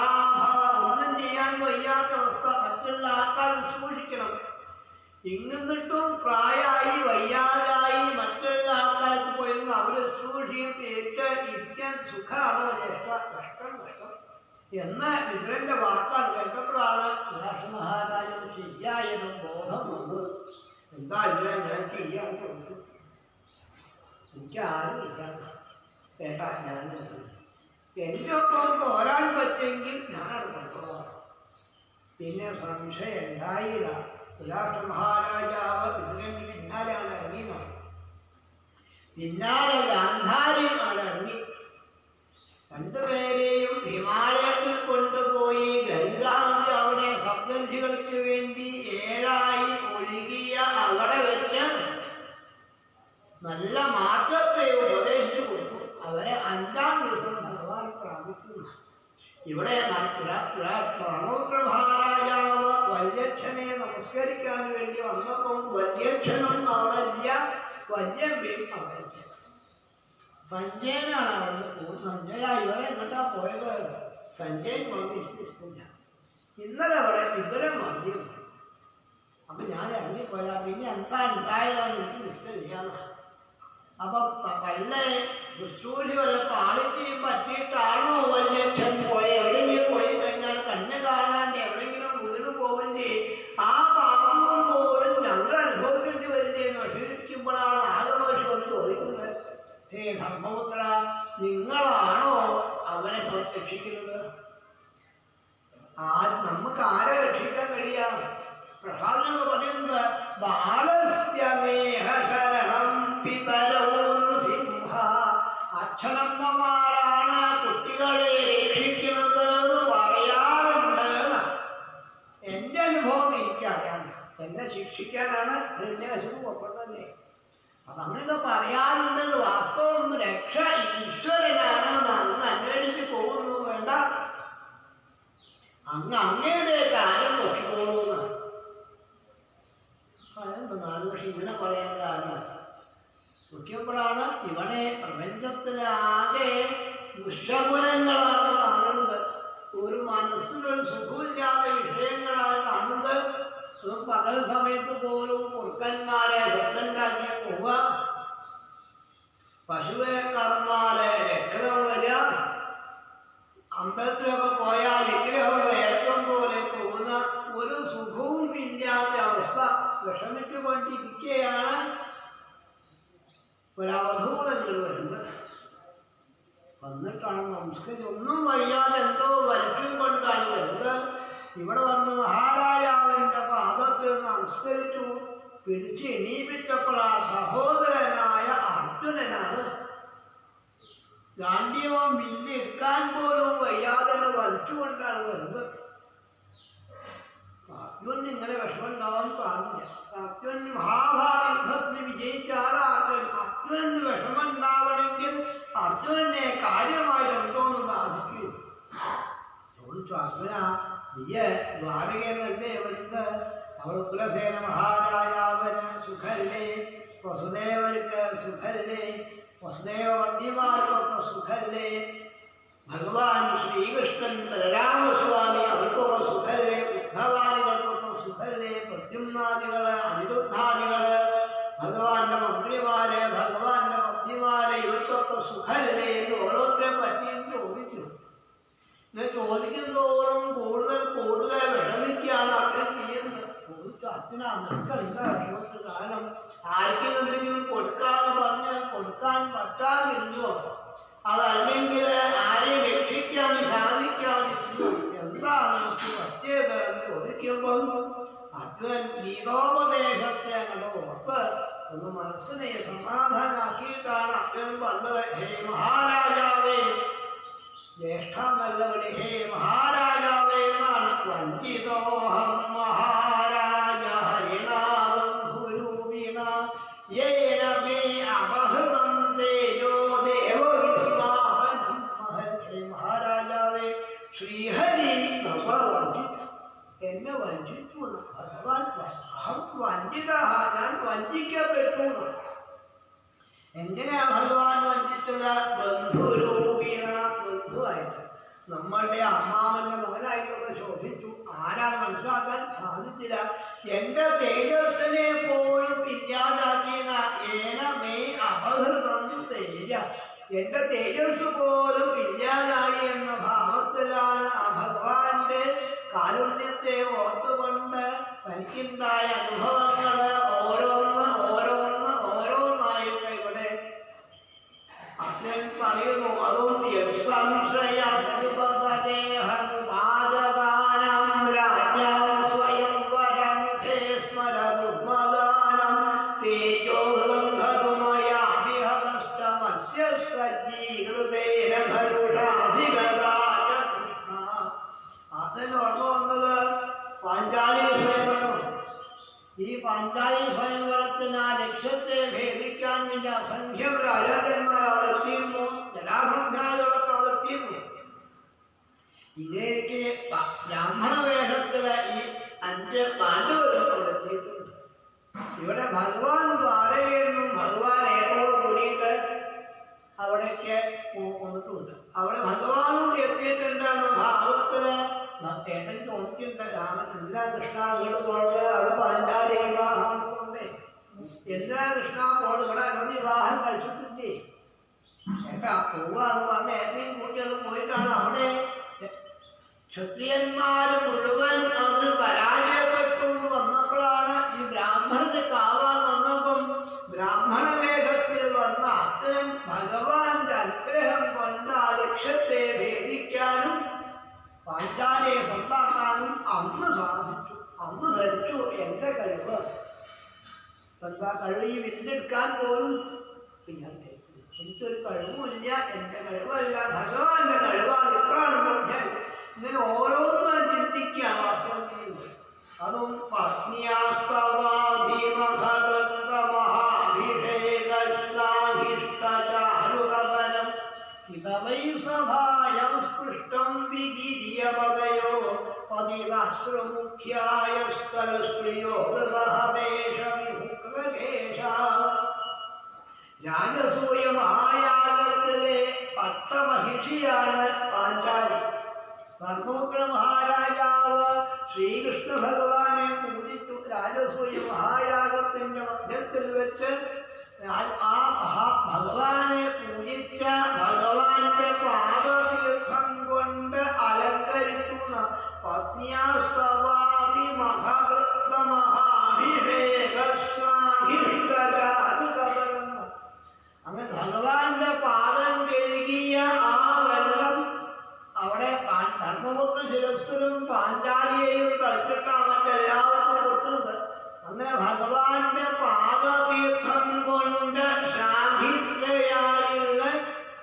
ഒന്നും ചെയ്യാൻ വയ്യാത്ത അവസ്ഥ. മറ്റുള്ള ആൾക്കാർ സൂക്ഷിക്കണം. ഇന്നിട്ടും പ്രായമായി വയ്യാതായി മറ്റുള്ള ആൾക്കാർക്ക് പോയിരുന്നു അവര് സൂക്ഷിച്ച് ഇരിക്കാൻ സുഖമാണോ ജ്യേഷ്ഠ? കഷ്ടം കഷ്ടം എന്ന് വിതുരന്റെ വാക്കാണ് കേട്ടപ്പോഴാണ് രാഷ്ട്രമഹാരാജൻ ശരിയായതും ബോധം വന്നത്. എന്താ ഇതിനെ ഞാൻ ചെയ്യാൻ കൊടുത്തു? എനിക്ക് ആരും ഇല്ല കേട്ടാ. ഞാൻ എൻ്റെ ഒപ്പം പോരാൻ പറ്റുമെങ്കിൽ ഞാനത് കൊണ്ടുപോകാം. പിന്നെ സംശയം ഉണ്ടായില്ല. രാഷ്ട്രമഹാരാജാവ് വിതുരന്റെ പിന്നാലെയാണ് ഇറങ്ങിയതാണ്. പിന്നാലെ ഗാന്ധാരിയുമാണ് ഇറങ്ങി. രണ്ടുപേരെയും ഹിമാലയത്തിൽ കൊണ്ടുപോയി ഗംഗാനദി അവിടെ സപ്തർഷികൾക്ക് വേണ്ടി 7 ഒഴുകിയ അവിടെ വെച്ച് നല്ല മാർഗത്തെ ഉപദേശിച്ചു കൊടുത്തു. അവരെ 5-ാം ദിവസം ഭഗവാൻ പ്രാപിക്കുന്നു. ഇവിടെ ധർമ്മപുത്ര മഹാരാജാവ് വല്യച്ഛനെ നമസ്കരിക്കാൻ വേണ്ടി വന്നപ്പം വല്യച്ഛനും അവിടെ ഇല്ല, വല്യമ്മയും അവിടെ ഇല്ല. സഞ്ജയനാണ് അവിടെ പോകുന്നത്. സഞ്ജയ ഇവരെ എങ്ങോട്ടാ പോയത്? സഞ്ജയൻ വന്നിരിക്കില്ല. ഇന്നലെ അവിടെ വിതുരൻ വന്നിരുന്നു. അപ്പം ഞാൻ ഇറങ്ങിപ്പോയാ പിന്നെ എന്താ ഉണ്ടായതാന്ന് എനിക്ക് നിശ്ചയില്ലാന്ന്. അപ്പം വല്ല ശുശ്രൂഷി വല്ല പാളിച്ചയും പറ്റിയിട്ടാണോ വല്യച്ഛൻ പോയത്? എവിടെയെങ്കിലും പോയി കഴിഞ്ഞാൽ കണ്ണ് കാണാണ്ട് എവിടെയെങ്കിലും വീണ് പോവില്ലേ? ആ പാപവും പോലും ഞങ്ങൾ അനുഭവിക്കേണ്ടി വരില്ലേ എന്ന് വിഷമിക്കുമ്പോഴാണ് ആഗമേശ്വരൻ ചോദിക്കുന്നത്, ഹേ ധർമ്മപുത്ര, നിങ്ങളാണോ അവനെ രക്ഷിക്കുന്നത്? നമുക്ക് ആരെ രക്ഷിക്കാൻ കഴിയാം? പ്രഹ്ലാദൻ പറയുന്നത് ബാലസ്ത്യനേഹശരണം പിതരവും സിംഹ. അച്ഛനമ്മമാരാണ് കുട്ടികളെ രക്ഷിക്കുന്നത് എന്ന് പറയാറുണ്ട്. എൻ്റെ അനുഭവം എനിക്കറിയാം. എന്നെ ശിക്ഷിക്കാനാണ് ഹിരണ്യകശിപു പുറപ്പെട്ടതല്ലേ. അപ്പം അങ്ങനെയൊക്കെ പറയാറുണ്ടല്ലോ. വാസ്തവം രക്ഷ ഈശ്വരനാണ്. അങ്ങ് അന്വേഷിച്ച് പോകുന്നു വേണ്ട, അങ്ങയുടെ കാര്യം നോക്കിക്കോളൂന്ന്. അതെന്താ 4 വർഷം ഇങ്ങനെ പറയാൻ കാരണം? നോക്കിയപ്പോഴാണ് ഇവിടെ പ്രപഞ്ചത്തിലാകെ ദുഷ്ടഗുണങ്ങളാണ് കാണുന്നത്. ഒരു മനസ്സിനൊരു സുഖമില്ലാത്ത വിഷയങ്ങളാണ് കാണുന്നത്. പകൽ സമയത്ത് പോലും കുറുക്കന്മാരെ ശബ്ദമുണ്ടാക്കി പോവുക, പശുവിനെ കറന്നാല് രക്തം വരിക, അമ്പലത്തിലൊക്കെ പോയാൽ വിഗ്രഹം വേർക്കം പോലെ തോന്നുന്ന ഒരു സുഖവും ഇല്ലാത്ത അവസ്ഥ വിഷമിച്ചുകൊണ്ടിരിക്കുകയാണ് ഒരവധൂതങ്ങൾ വരുന്നത്. വന്നിട്ടാണ് നമസ്കരിച്ച് ഒന്നും വയ്യാതെ എന്തോ വലിച്ചും കൊണ്ടാണ് വരുന്നത്. ഇവിടെ വന്ന് മഹാരാജാവിൻ്റെ പാദത്തിൽ നമസ്കരിച്ചു. പിടിച്ച് എണീപ്പിച്ചപ്പോൾ ആ സഹോദരനായ അർജുനനാണ്. ഗാന്ധിയവും വില്ലെടുക്കാൻ പോലും വയ്യാതെ വലിച്ചുകൊണ്ടാണ് വരുന്നത്. അർജുനൻ ഇങ്ങനെ വിഷമം ഉണ്ടാവാൻ പാടില്ല. അർജുനൻ മഹാഭാരത യുദ്ധത്തിൽ വിജയിച്ച ആളാണ്. അർജുനന് വിഷമം ഉണ്ടാവണമെങ്കിൽ അർജുനനെ കാര്യമായിട്ട് എന്തോന്ന് സാധിക്കൂ. ചോദിച്ചു, അർജുന നീയ ദ്വാരകയെന്നല്ലേ വരുന്നത്? അവൾ ഉഗ്രസേന മഹാരാജാവന് സുഖല്ലേ, വസുദേവർക്ക് സുഖല്ലേ, വസുദേവ വന്യമാർക്കൊക്കെ സുഖല്ലേ, ഭഗവാൻ ശ്രീകൃഷ്ണൻ ബലരാമസ്വാമി അവർക്കൊക്കെ സുഖല്ലേ, ബുദ്ധവാദികൾക്കൊക്കെ സുഖല്ലേ, പ്രദ്യുമ്നാദികള് അനിരുദ്ധാദികള് ഭഗവാന്റെ മന്ത്രിമാരെ ഭഗവാന്റെ പത്നിമാരെ ഇവർക്കൊക്കെ സുഖല്ലേ എന്ന് ഓരോരുത്തരെ പറ്റിയും ചോദിച്ചു. ഇങ്ങനെ ചോദിക്കുന്നതോറും കൂടുതൽ കൂടുതൽ വിഷമിക്കുകയാണ് അർജുനൻ ചെയ്യുന്നത്. ചോദിച്ചു, അർജുനാ നിനക്ക് എന്താ വിഷമത്തിന് കാരണം? ആർക്കും എന്തെങ്കിലും കൊടുക്കാന്ന് പറഞ്ഞ് കൊടുക്കാൻ പറ്റാതിരുന്നോ? അതല്ലെങ്കിൽ ആരെയും രക്ഷിക്കാൻ സാധിക്കാതിരുന്നു? എന്താണ് നമുക്ക് പറ്റിയത് എന്ന് ചോദിക്കുമ്പം അർജുനൻ ഗീതോപദേശത്തെ അങ്ങോട്ട് ഓർത്ത് ഒന്ന് മനസ്സിനെ സമാധാനാക്കിയിട്ടാണ് അർജുനൻ പറഞ്ഞത്, ഹേ മഹാരാജാവേ, ജ്യേഷ്ഠ നല്ലവനെ, ഹേ മഹാരാജാവേ എന്നാണ്. വഞ്ചിതോഹം മഹാരാജ ഹരിണാബന്ധുരൂപിണ യേന മേ അപഹൃതം തേജോ ദേവവിഷ്ണാപനം. ഹേ മഹാരാജാവേ, ശ്രീഹരി നമ്മളെ വഞ്ചിച്ചു, എന്നെ വഞ്ചിച്ചു. ഭഗവാൻ അഹം വഞ്ചിത, ഞാൻ വഞ്ചിക്കപ്പെട്ടു. എങ്ങനെയാ ഭഗവാൻ വഞ്ചിച്ചത്? ബന്ധുരൂപീണ, ബന്ധുവായിട്ട്, നമ്മളുടെ അമ്മാവന്റെ മകനായിട്ടൊക്കെ ശോഭിച്ചു. ആരാണ് മനസ്സിലാക്കാൻ സാധിച്ചില്ല. എന്റെ തേജസ്സിനെ പോലും ഇല്ലാതാക്കിയ ഏന മേ അപഹൃതം തേജ, എന്റെ തേജസ് പോലും ഇല്ലാതായി എന്ന ഭാവത്തിലാണ് ആ ഭഗവാന്റെ കാരുണ്യത്തെ ഓർത്തുകൊണ്ട് തനിക്കുണ്ടായ അനുഭവങ്ങള് ഓരോന്നായിട്ട് ഇവിടെ അച്ഛൻ പറയുന്നു. അതുകൊണ്ട് സംശയാത്മകദേഹമുപാദദാനം രാജ്യം സ്വയംവരം സ്മരമുദ്മദാനം തേജോഹൃതം ഖതുമയാഭിഹതശ്ച മത്സ്യസ്വജീകൃതേന ധനുഷാഭിഗതാച കൃഷ്ണ. അതിന് ഓർമ്മ വന്നത് പാഞ്ചാലി സ്വയംവരം. ഈ പാഞ്ചാലി സ്വയംവരത്തിന് ആ ലക്ഷ്യത്തെ ഭേദിക്കാൻ വേണ്ടി അസംഖ്യം രാജാക്കന്മാർ അവിടെ എത്തിയിരുന്നു, ജനാസംഖ്യാദികളൊക്കെ അവിടെ എത്തിയിരുന്നു. ഇങ്ങനെ എനിക്ക് ബ്രാഹ്മണ വേഷത്തില് ഈ 5 പാണ്ഡവരും അവിടെ എത്തിയിട്ടുണ്ട്. ഇവിടെ ഭഗവാൻ ദ്വാരകയിൽ നിന്നും ഭഗവാൻ ഏട്ടോട് കൂടിയിട്ട് അവിടേക്ക് വന്നിട്ടുണ്ട്. അവിടെ ഭഗവാനോട് എത്തിയിട്ടുണ്ട് എന്ന ഭാവത്തില് ഏട്ടൻ ചോദിക്കുന്നുണ്ട്, രാമൻ എന്തിനാ കൃഷ്ണ അങ്ങോട്ട് പോണത്? അവിടെ പാഞ്ചാലി വിവാഹം കൊണ്ട് എന്തിനാ കൃഷ്ണ പോണത്? ഇവിടെ അനവധി വിവാഹം കഴിച്ചിട്ടില്ലേ? ഏട്ടാ പോവാന്ന് പറഞ്ഞ ഏട്ടനെയും കൂട്ടികൾ പോയിട്ടാണ്. അവിടെ ക്ഷത്രിയന്മാര് മുഴുവൻ അതിന് പരാജയപ്പെട്ടു എന്ന് വന്നപ്പോഴാണ് ഈ ബ്രാഹ്മണന് കാവാൻ വന്നപ്പം ബ്രാഹ്മണ വേഷത്തിൽ വന്ന അത്തരൻ ഭഗവാന്റെ അനുഗ്രഹം കൊണ്ട് ആ ലക്ഷ്യത്തെ ഭേദിക്കാനും പാഞ്ചാലിയെ സ്വന്താക്കാനും അന്ന് സാധിച്ചു. അന്ന് ധരിച്ചു എന്റെ കഴിവ്. എന്താ കഴിവ്? ഈ വില്ലെടുക്കാൻ പോലും എനിക്കൊരു കഴിവുമില്ല, എന്റെ കഴിവല്ല, ഭഗവാന്റെ കഴിവാണ്. ഇപ്പോഴാണ് ഞാൻ ഇങ്ങനെ ഓരോന്നും ചിന്തിക്കുക വാസ്തവത്തിൽ. അതും പത്നിയാസ്തവാഭിമഹദത്തമഹാഭിഷേകശ്ലാഹിഷ്ടചാരുകവനം ഹിതവൈ സഭായം സ്പൃഷ്ടം വിഗിര്യപദയോ പതിനാശ്രമുഖ്യായ സ്ത്രീയോ ഹൃദഹദേശവിഹുക്രകേശ. രാജസൂയ മഹായാഗത്തിലെ പട്ടമഹിഷിയാണ് പാഞ്ചാലി. ധർമ്മപുത്ര മഹാരാജാവ് ശ്രീകൃഷ്ണ ഭഗവാനെ പൂജിച്ചു. രാജസൂയ മഹായാഗത്തിന്റെ മധ്യത്തിൽ വെച്ച് ആ ഭഗവാനെ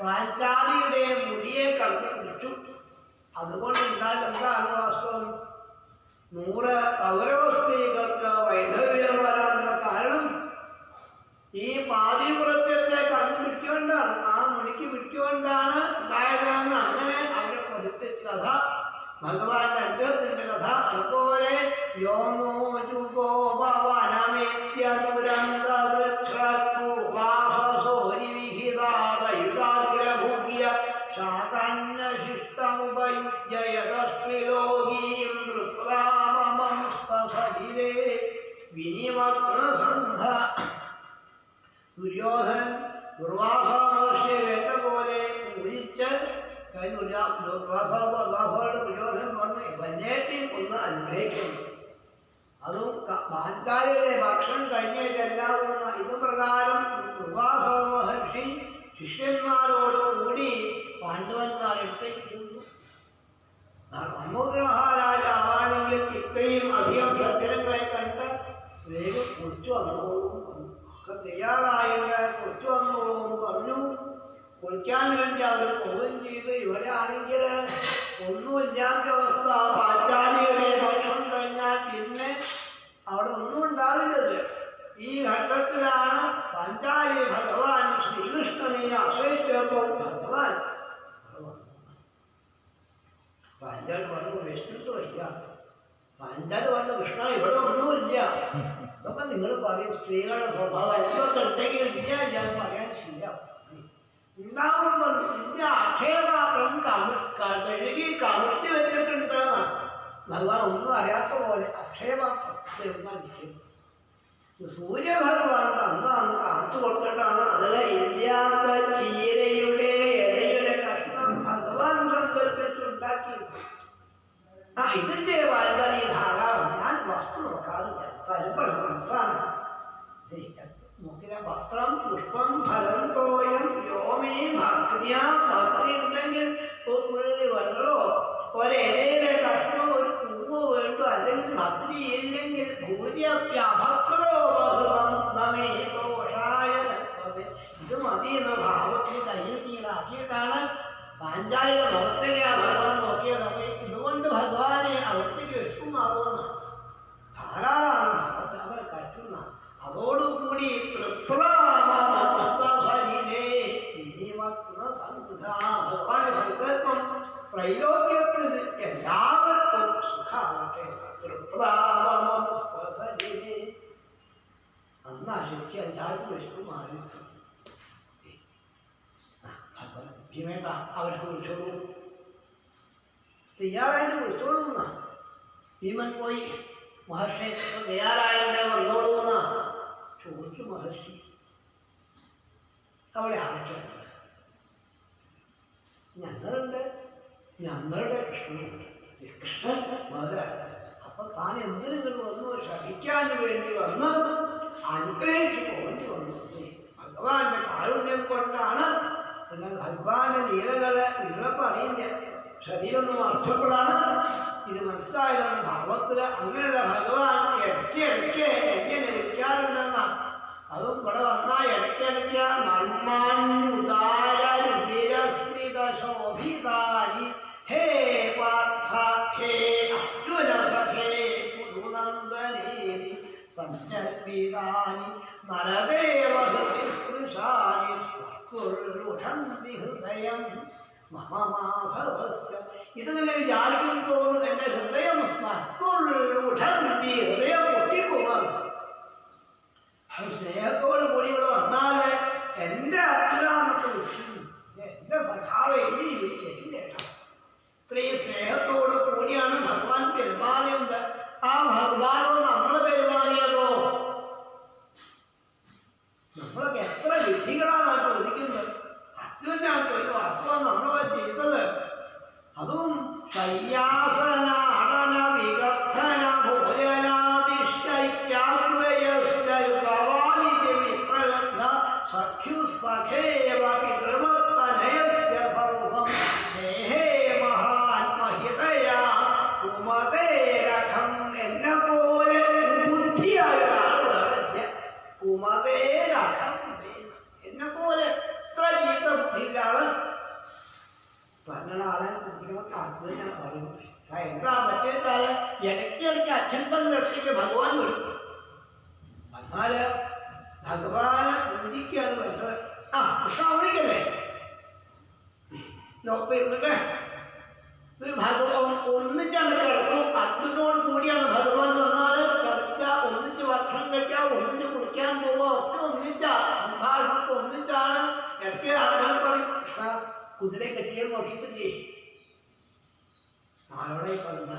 പാഞ്ചാലിയുടെ മുടിയെ കടന്നു പിടിച്ചു. അതുകൊണ്ടുണ്ടായ എന്താണ് വാസ്തവം? 100 കൗരവ സ്ത്രീകൾക്ക് വൈധവ്യം വരാനുള്ള കാരണം ഈ പാതിവ്രത്യത്തെ കടന്നു പിടിച്ചുകൊണ്ടാണ്, ആ മുടിക്ക് പിടിച്ചുകൊണ്ടാണ് ഉണ്ടായതെന്ന് അങ്ങനെ അവരെ പതിപ്പിച്ച കഥ, ഭഗവാന്റെ അനുഗ്രഹത്തിന്റെ കഥ. അതുപോലെ യോമോ ചുഗോ ഭവനമേത്യസുരന്ദാഗ്രഭൂയ ശാകാന്യശിഷ്ടമുപയുജ്യയതസ്ത്രിലോകീം നൃപ്രാമമംസ്തസരിരേ വിനിമഗ്നസന്ധ. ദുര്യോധനൻ ദുർവാസ മഹർഷിയെ വേണ്ട പോലെ പൂജിച്ച് ദുർവാസോട് ദുര്യോധനൻ പറഞ്ഞു വല്യേറ്റയും ഒന്ന് അനുഗ്രഹിക്കുന്നു. അതും പാഞ്ചാലിയുടെ ഭക്ഷണം കഴിഞ്ഞിട്ടെല്ലാവരും ഇത് പ്രകാരം ദുർവാസ മഹർഷി ശിഷ്യന്മാരോട് കൂടി പാണ്ഡവന്മാരെടുത്തേക്ക് ചെന്നു. മമ്മൂതി മഹാരാജാവാണെങ്കിൽ ഇത്രയും അധികം ഭദ്രങ്ങളെ കണ്ട് വേഗം കുറിച്ചു വന്നോളും ഒക്കെ തയ്യാറായിട്ട് കുറിച്ചു വന്നോളും പറഞ്ഞു. കുളിക്കാൻ വേണ്ടി അവർ പോവുകയും ചെയ്തു. ഇവിടെ ആണെങ്കിൽ ഒന്നുമില്ലാത്ത അവസ്ഥ. പാഞ്ചാലിയുടെ ഭക്ഷണം കഴിഞ്ഞാൽ പിന്നെ അവിടെ ഒന്നും ഉണ്ടാവില്ലത്. ഈ ഘട്ടത്തിലാണ് പാഞ്ചാലി ഭഗവാൻ ശ്രീകൃഷ്ണനെ ആശ്രയിച്ചപ്പോൾ ഭഗവാൻ പാഞ്ചാലി പറഞ്ഞു വിഷ്ണുട്ട് വയ്യ. പാഞ്ചാലി പറഞ്ഞു കൃഷ്ണ ഇവിടെ ഒന്നുമില്ല. അതൊക്കെ നിങ്ങൾ പറയും സ്ത്രീകളുടെ സ്വഭാവം എന്തൊക്കെ ഉണ്ടെങ്കിലും ഇല്ല ഞാൻ പറയാൻ ശരിയാവും. ഉണ്ടാവുമ്പോൾ ഇന്ന അക്ഷയപാത്രം കഴുകി കമഴ്ത്തി വെച്ചിട്ടുണ്ട്. ഭഗവാൻ ഒന്നും അറിയാത്ത പോലെ അക്ഷയപാത്രം സൂര്യഭഗവാൻ അന്ന് കാണിച്ചു കൊടുത്തിട്ടാണ് അതിലെ ഇല്ലാത്ത ചീരയുടെ ഇലയുടെ കഷ്ണം ഭഗവാൻ സങ്കല്പിച്ചുണ്ടാക്കിയത്. ഇതിന്റെ വായിച്ചാൽ ഈ ധാരാളം ഞാൻ വസ്തു നോക്കാറില്ല, തരുമ്പഴ മനസ്സാണ്. നോക്കിയ പത്രം പുഷ്പം ഫലം തോയം യോമേ ഭക്തിയാ. ഭക്തി ഉണ്ടെങ്കിൽ പുള്ളി വെള്ളോ ഒരിലയുടെ കഷ്ണോ ഒരു പൂവോ വേണ്ടു. അല്ലെങ്കിൽ ഭക്തി ഇല്ലെങ്കിൽ ഭൂര്യഭക്തോ ബഹുമേ ദോഷായ. ഇത് മതി എന്ന ഭാവത്തിൽ കയ്യിൽ കീഴാക്കിയിട്ടാണ് പാഞ്ചാലിയുടെ മുഖത്തേക്ക് ആ ഭഗവാൻ നോക്കിയത്. അപ്പൊ ഇതുകൊണ്ട് ഭഗവാനെ അവിടത്തേക്ക് വിഷമമാകുമെന്ന് ധാരാളമാണ് ഭാവത്തിൽ അവർ കറ്റുന്ന. അതോടുകൂടി ഭഗവാന്റെ സങ്കല്പം ത്രൈലോക്യത്തിന് എല്ലാവർക്കും സുഖമാകട്ടെ. അന്നാ ശരിക്കും എല്ലാവർക്കും വിഷമം മാറി. വേണ്ട അവർക്ക് വിളിച്ചോളൂ, തയ്യാറായിട്ട് വിളിച്ചോളൂ എന്നാ. ഭീമൻ പോയി മഹർഷിയെ തയ്യാറായിട്ട് വന്നോളൂ എന്നാ ചോദിച്ചു മഹർഷി. അവളെ ആവശ്യമുണ്ട്. ഞങ്ങളുണ്ട്, ഞങ്ങളുടെ കൃഷ്ണനുണ്ട്. കൃഷ്ണൻ മകൻ. അപ്പൊ താൻ എന്തിനു വന്നു? ശപിക്കാൻ വേണ്ടി വന്ന് അനുഗ്രഹിച്ചു പോകേണ്ടി വന്നു. ഭഗവാന്റെ കാരുണ്യം കൊണ്ടാണ്. എന്നാൽ ഭഗവാന്റെ ലീലകള് ഉള്ളപ്പോൾ അറിയില്ല. ശരീരമൊന്നും അർത്ഥപ്പോഴാണ് ഇത് മനസ്സിലായതാണ്. ഭാവത്തില് അങ്ങനെയുള്ള ഭഗവാൻ ഇടയ്ക്ക് എങ്ങനെ വിളിക്കാറുണ്ടെന്നാണ്. അതും ഇവിടെ വന്നാൽ ഇടയ്ക്കിടയ്ക്ക് നന്മാന്യുദാരസ്മിതശോഭിതാരി ഹേ പാർത്ഥ ഹേ അർജുന സഖേ കുരുനന്ദനേരി സഞ്ജൽപിതാനി നരദേവസൃശാനി സ്ഫുരുഷന്തി ഹൃദയം മമ മാധവസ്യ. ഇതിങ്ങനെ വിചാരിക്കും തോറും എൻ്റെ ഹൃദയം സ്ഫുരുഷന്തി, ഹൃദയം പൊട്ടിപ്പോവാണ്. സ്നേഹത്തോടു കൂടി ഇവിടെ വന്നാല് എൻ്റെ അച്ഛനാന്നൊക്കെ വിളിക്കുന്നു. എൻ്റെ സഖാവെ ഇത്രയും സ്നേഹത്തോടു കൂടിയാണ് ഭഗവാൻ പെരുമാറിയത്. ആ ഭഗവാനോ നമ്മൾ പെരുമാറിയതോ? നമ്മളൊക്കെ എത്ര വിധികളാണ് ചോദിക്കുന്നത്. അച്ഛനാ ചോദിച്ചത് വാസ്തവം നമ്മളൊക്കെ ചെയ്തത്. അതും ശയ്യാസനാടന വികഥന ഭോജനാതിശൈക്യാദ്വയസ്യവാനിധി വിപ്രലബ്ധ സഖ്യു സഖേവ പിതൃവത്തനയസ്യ സർവം സ്നേഹേ മഹാത്മഹിതയാ കുമതേ രഥം. എന്നെ പോലെ ബുദ്ധിയായ ഒരാൾ വേറില്ല. കുമതേ രഥം. എന്നെ പോലെ എത്ര ചീത്ത ബുദ്ധിയിലാണ് അടുത്തേക്ക് ഭഗവാൻ വരും. എന്നാല് ഭഗവാനെ പൂജിക്കുകയാണ് വേണ്ടത്. ആ കൃഷ്ണ വിളിക്കല്ലേ നോക്ക് ഇരുന്നിട്ട് ഭഗവാൻ ഒന്നിച്ചാണ് കിടക്കും. അഗ്നിനോട് കൂടിയാണ് ഭഗവാൻ വന്നാൽ കിടക്കുക, ഒന്നിച്ച് ഭക്ഷണം കഴിക്കുക, ഒന്നിച്ച് കുടിക്കാൻ പോവുക, ഒക്കെ ഒന്നിച്ചാ, സംഭാഷണമൊക്കെ ഒന്നിച്ചാണ്. ഇടയ്ക്ക് ആൾക്കാർ പറയും കൃഷ്ണ കുതിരെ കെട്ടിയെ നോക്കിയിട്ടില്ലേ, ആരോടെ പറഞ്ഞ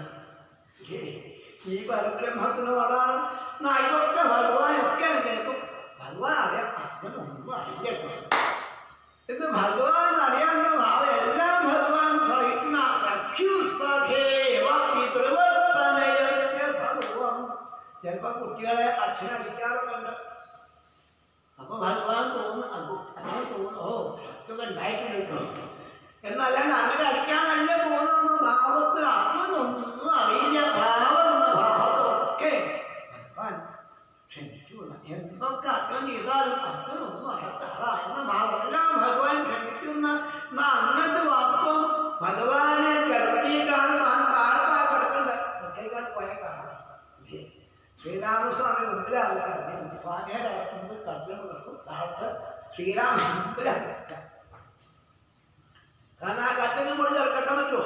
ഈ പരബ്രഹ്മത്തിനോടാണ്. ഇതൊക്കെ ഭഗവാനൊക്കെ കേൾക്കും. ഭഗവാൻ അറിയാം, അഗ്നൊന്നും അറിയട്ടോ എന്ന് ഭഗവാൻ അറിയാവുന്ന എല്ലാം ഭഗവാൻ സഹിക്കുന്ന ചിലപ്പോ കുട്ടികളെ അക്ഷരം അടിക്കാറൊക്കെ. അപ്പൊ ഭഗവാൻ തോന്നുന്നു ഓ ശക്തി ഉണ്ടായിട്ടുണ്ടോ എന്നല്ലാണ്ട് അങ്ങനെ അടിക്കാൻ തന്നെ പോകുന്ന ഭാവത്തിൽ അപ്പനൊന്നും അറിയില്ല. ഭാവം എന്ന ഭാവത്തൊക്കെ ഭഗവാൻ ക്ഷമിച്ചു. എന്തൊക്കെ അച്ഛൻ ചെയ്താലും അച്ഛനൊന്നും അറിയാത്ത ആളാ എന്ന ഭാവമെല്ലാം ഭഗവാൻ ക്ഷമിക്കുന്ന അങ്ങോട്ട് വാപ്പം ഭഗവാനെ കിടത്തിയിട്ടാണ് താൻ താഴത്താ കിടക്കേണ്ടത്. ഒറ്റയ്ക്കാട്ട് പോയ കാണാം. ശ്രീരാമസ്വാമി മുമ്പിലാണ് കിടക്കുന്നത്. സ്വാമിയെ കിടക്കുന്നത് കട്ടിലും കിടക്കും. താഴത്ത് ശ്രീരാമ മുമ്പിലാണ് കിടക്കുക. കാരണം ആ കട്ടിലും കൂടി കിടക്കാൻ പറ്റുമോ?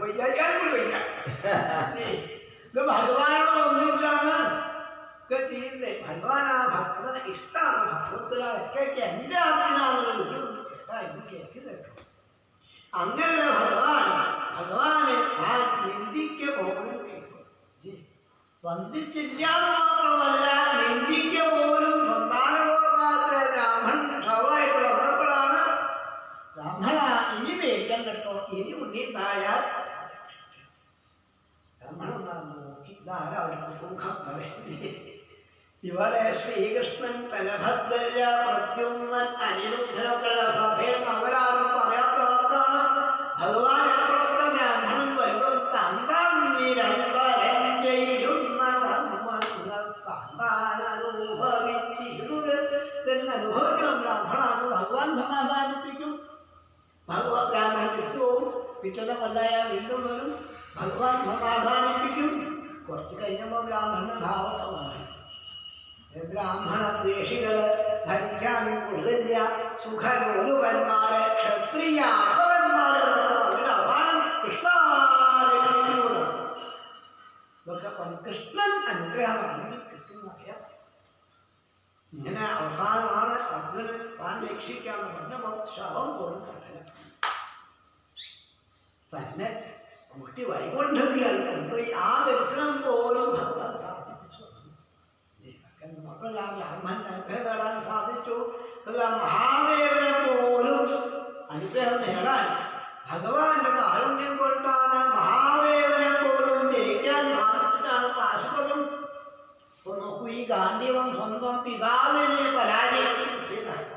വയ്യാനും കൂടി വയ്യ. ഇത് ഭഗവാനോട് ഒന്നിട്ടാണ് ഒക്കെ ചെയ്യുന്നത്. ഭഗവാൻ ആ ഭക്തനെ ഇഷ്ടമാണ്. ഭാഗത്തിലൊക്കെ എൻ്റെ ആത്മനാണെന്ന് വിളിക്കുന്നു. കേട്ടാ ഇത് കേൾക്കുന്നുണ്ടോ? അങ്ങനെയുള്ള ഭഗവാനെ ആ നിന്ദിക്ക് പോലും വന്ദിച്ചില്ലാന്ന് മാത്രമല്ല, നിന്ദിക്ക് പോലും സന്താനഭോഗാത്ര ബ്രാഹ്മൺ ഷവായിട്ട് വന്നപ്പോഴാണ് ബ്രാഹ്മണ ഇനി പേടിക്കാൻ കേട്ടോ, ഇനി ഉണ്ണിണ്ടായാൽ ബ്രാഹ്മണ നോക്കി ധാരാളം സുഖം പറയുന്നത്. ഇവിടെ ശ്രീകൃഷ്ണൻ ബലഭദ്ര പ്രദ്യുമ്നൻ അനിരുദ്ധനൊക്കെയുള്ള സഭയെ അവരാരും പറയാത്ത വാക്കാണ്. ഭഗവാൻ എപ്പോഴൊക്കെ ബ്രാഹ്മണൻ വരുമ്പോൾ തന്താൻ നിരന്തരം ചെയ്യുന്ന കർമ്മങ്ങൾ തന്താൻ അനുഭവിക്കണം ബ്രാഹ്മണാന്ന് ഭഗവാൻ സമാധാനിപ്പിക്കും. ഭഗവാൻ ബ്രാഹ്മണൻ തിരിച്ചു പോകും. പിറ്റത്തെ കൊല്ലായ വീണ്ടും വരും. ഭഗവാൻ സമാധാനിപ്പിക്കും. കുറച്ച് കഴിഞ്ഞപ്പോൾ ബ്രാഹ്മണ ഭാവമാണ്. ബ്രാഹ്മണ ദ്വേഷികള് ഭരിക്കാൻ കൊള്ളില്ല. സുഖലോലുപന്മാരെ ക്ഷത്രിയ അധവന്മാരെ നമ്മുടെ അപാരം കൃഷ്ണാരെയാണ്. ഇതൊക്കെ കൃഷ്ണൻ അനുഗ്രഹമാണെങ്കിൽ കിട്ടുന്നറിയാം. ഇങ്ങനെ അവസാനമാണ് അർജുനൻ താൻ രക്ഷിക്കാന്ന് പറഞ്ഞപ്പോൾ ശവം പോലും കണ്ടില്ല. തന്നെ കുട്ടി വൈകുണ്ഠത്തിലാണ് കൊണ്ടുപോയി ആ ദർശനം പോലും ഭഗവാൻ സാധിപ്പിച്ചു. മക്കളെല്ലാം ബ്രാഹ്മൺ അനുഗ്രഹം നേടാൻ സാധിച്ചു. എല്ലാം മഹാദേവനെ പോലും അനുഗ്രഹം നേടാൻ ഭഗവാന്റെ കാരുണ്യം കൊണ്ടാണ്. മഹാദേവനെ പോലും ജയിക്കാൻ സാധിച്ചിട്ടാണ് പാശുപതം. ഇപ്പൊ നോക്കൂ, ഈ ഗാന്ധിവം സ്വന്തം പിതാവിനെ പരാജയപ്പെടുത്തിയതാണ്.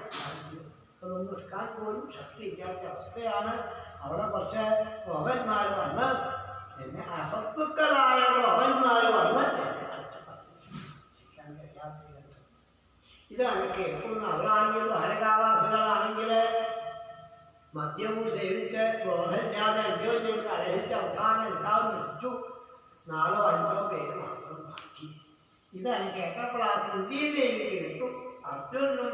അതൊന്നും എടുക്കാൻ പോലും ശക്തിയില്ലാത്ത അവസ്ഥയാണ്. അവിടെ കുറച്ച് ഗോപന്മാർ വന്ന് എന്നെ അസത്തുക്കളായ ഗോപന്മാർ വന്ന് ഇതാണ് കേൾക്കുന്ന. അവരാണെങ്കിൽ ദ്വാരകാവാസികളാണെങ്കിൽ മദ്യവും സേവിച്ച് ബോധമില്ലാതെ അനുഭവിച്ചുകൊണ്ട് കലഹിച്ച് അവസാനം ഉണ്ടാവും നിർച്ചു. 4 or 5 പേര് മാത്രം ബാക്കി. ഇതാണ് കേട്ടപ്പോൾ ആ കുന്തിദേവി കേട്ടു. അർജുനും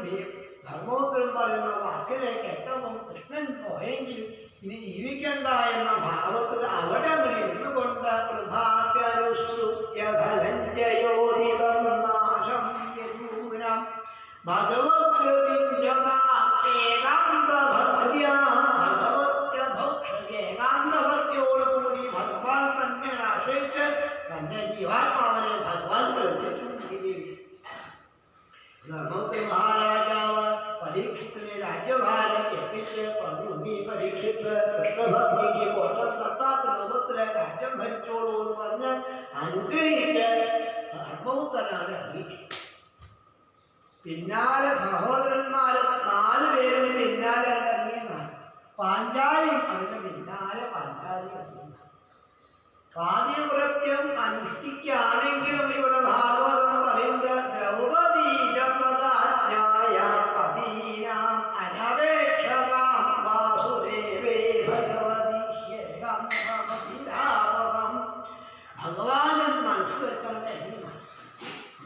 ധർമ്മോത്തരം പറയുന്ന വാക്കിനെ കേട്ടപ്പോൾ കൃഷ്ണൻ പോയെങ്കിൽ ഇനി ജീവിക്കണ്ട എന്ന ഭാവത്തിൽ അവിടെ അങ്ങനെ ഇരുന്നുകൊണ്ട് ഭഗവത്യോടുകൂടി ഭഗവാൻ തന്നെ ആശ്രയിച്ച് തന്റെ ജീവാത്മാവിനെ ഭഗവാൻ ധർമ്മത്തിൽ മഹാരാജാവ് പരീക്ഷത്തിന് രാജ്യഭാരം എത്തിച്ച് പറഞ്ഞു, നീ പരീക്ഷിച്ച് കൃഷ്ണഭക്തിക്ക് കൊല്ലം തട്ടാത്ത രൂപത്തിലെ രാജ്യം ഭരിച്ചോളൂ എന്ന് പറഞ്ഞ് അനുഗ്രഹിച്ച് ധർമ്മപുത്രനാണ് ഇറങ്ങി. പിന്നാലെ സഹോദരന്മാര് 4 പേരും പിന്നാലെ ഇറങ്ങിയെന്നാണ്. പാഞ്ചാലിയും അതിന്റെ പിന്നാലെ പാഞ്ചാലി ഇറങ്ങിയെന്നാണ്. പാതിവ്രത്യം അനുഷ്ഠിക്കുകയാണെങ്കിലും ഇവിടെ ഭാഗവതം പറയുന്നത് ദ്രൗപദി അനപേക്ഷതാം വാസുദേവേ ഭഗവതി ഭഗവാനും മനസ്സ് വെക്കണം.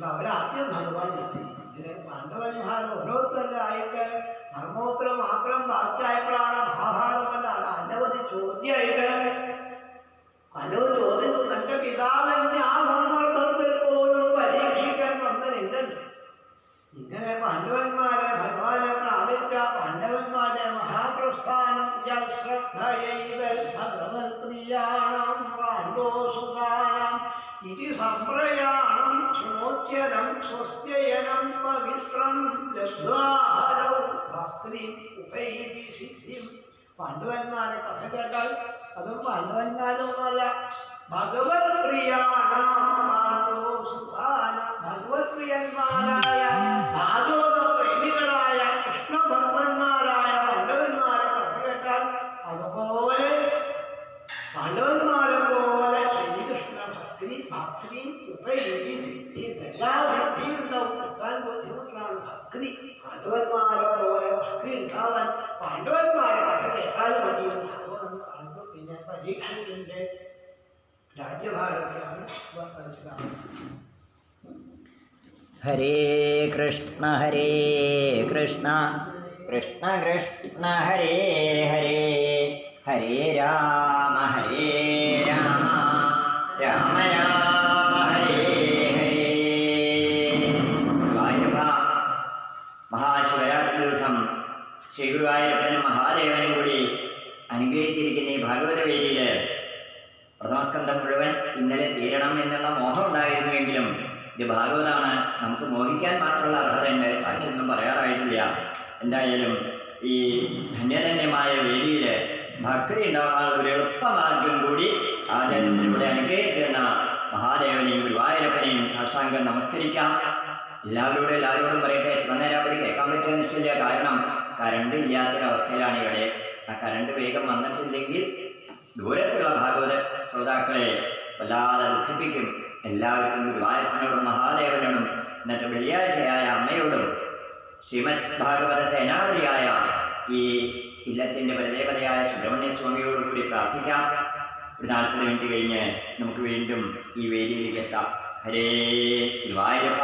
അവരാദ്യം ഭഗവാൻ എത്തി. ഇതിന് പാണ്ഡവന്മാർ ഓരോരുത്തരായിട്ട് ധർമ്മോത്തരം മാത്രം ബാക്കിയായപ്പോഴാണ് മഹാഭാരതമല്ലാതെ അനവധി ചോദ്യമായിട്ട് അനവധി ചോദ്യം തന്റെ പിതാവിനെ ആ സന്ദർഭത്തിൽ പോലും പരീക്ഷിക്കാൻ വന്നതില്ലല്ലോ. ഇങ്ങനെ പാണ്ഡവന്മാരെ ഭഗവാനെ പ്രാപിച്ച പാണ്ഡവന്മാരെ മഹാപ്രസ്ഥാനം ഭഗവത്പ്രിയാണം പാണ്ഡോസുഖാനം ഇതി സംപ്രയാണം സുമോച്യനം സ്വസ്ത്യയനം പവിത്രം ലബ്ധ്വാഹരൗ ഭക്തി ഉപൈതി സിദ്ധിം. പാണ്ഡവന്മാരെ കഥ കേട്ടാൽ അതും പാണ്ഡവന്മാരൊന്നുമല്ല, ഭഗവത് പ്രിയാണം പാണ്ഡോസുഖാനം ഭഗവത് പ്രിയന്മാരായ ഭാഗവത പ്രേമികളായ കൃഷ്ണഭക്തന്മാരായ പാണ്ഡവന്മാരെ കഥ കേട്ടാൽ അതുപോലെ പാണ്ഡവന്മാരെ പോലെ ശ്രീകൃഷ്ണ ഭക്തി ഉപയോഗി സിദ്ധി എല്ലാ സിദ്ധിയും ഉണ്ടാവും. കിട്ടാൻ ബുദ്ധിമുട്ടാണ് ഭക്തി. പാണ്ഡവന്മാരെ പോലെ ഭക്തി ഉണ്ടാവാൻ പാണ്ഡവന്മാരെ കഥ കേട്ടാൽ മതി. ഭാഗവതം കാണുമ്പോൾ പിന്നെ പരീക്ഷത്തിന്റെ രാജ്യഭാരതിയാണ് മനസ്സിലാവുന്നത്. ഹരേ കൃഷ്ണ കൃഷ്ണ കൃഷ്ണ ഹരേ ഹരേ, ഹരേ രാമ രാമ രാമ ഹരേ ഹരേ. ഗുരുവായൂരപ്പ മഹാശിവരാത്രി ദിവസം ശ്രീ ഗുരുവായൂരപ്പനും മഹാദേവനും കൂടി അനുഗ്രഹിച്ചിരിക്കുന്ന ഈ ഭാഗവത വേദിയിൽ പ്രഥമസ്കന്ധം മുഴുവൻ ഇന്നലെ തീരണം എന്നുള്ള മോഹം ഉണ്ടായിരുന്നുവെങ്കിലും ഇത് ഭാഗവതമാണ്, നമുക്ക് മോഹിക്കാൻ മാത്രമുള്ള അർഹതയുണ്ട്, ബാക്കിയൊന്നും പറയാറായിട്ടില്ല. എന്തായാലും ഈ ധന്യധന്യമായ വേദിയിൽ ഭക്തി ഉണ്ടാകാനുള്ള ഒരു എളുപ്പമാർഗം കൂടി ആചാര്യത്തിലൂടെ അനുഗ്രഹിച്ചിരുന്ന മഹാദേവനെയും ഗുരുവായൂരപ്പനെയും സാഷ്ടാംഗം നമസ്കരിക്കാം. എല്ലാവരോടും പറയട്ടെ, എത്ര നേരം അവർ കേൾക്കാൻ പറ്റുന്ന നിശ്ചയില്ല. കാരണം കറണ്ട് ഇല്ലാത്തൊരവസ്ഥയിലാണ് ഇവിടെ. ആ കറണ്ട് വേഗം വന്നിട്ടില്ലെങ്കിൽ ദൂരത്തുള്ള ഭാഗവത ശ്രോതാക്കളെ വല്ലാതെ ദുഃഖിപ്പിക്കും. എല്ലാവർക്കും ഗുരുവായൂരപ്പനോടും മഹാദേവനോടും എന്നിട്ട് വെള്ളിയാഴ്ചയായ അമ്മയോടും ശ്രീമദ് ഭാഗവത സേനാപതിയായ ഈ ഇല്ലത്തിൻ്റെ പരദേവതയായ സുബ്രഹ്മണ്യ സ്വാമിയോടും കൂടി പ്രാർത്ഥിക്കാം. ഒരു 40 മിനിറ്റ് കഴിഞ്ഞ് നമുക്ക് വീണ്ടും ഈ വേദിയിലേക്ക് എത്താം. ഹരേ ഗുരുവായൂരപ്പ.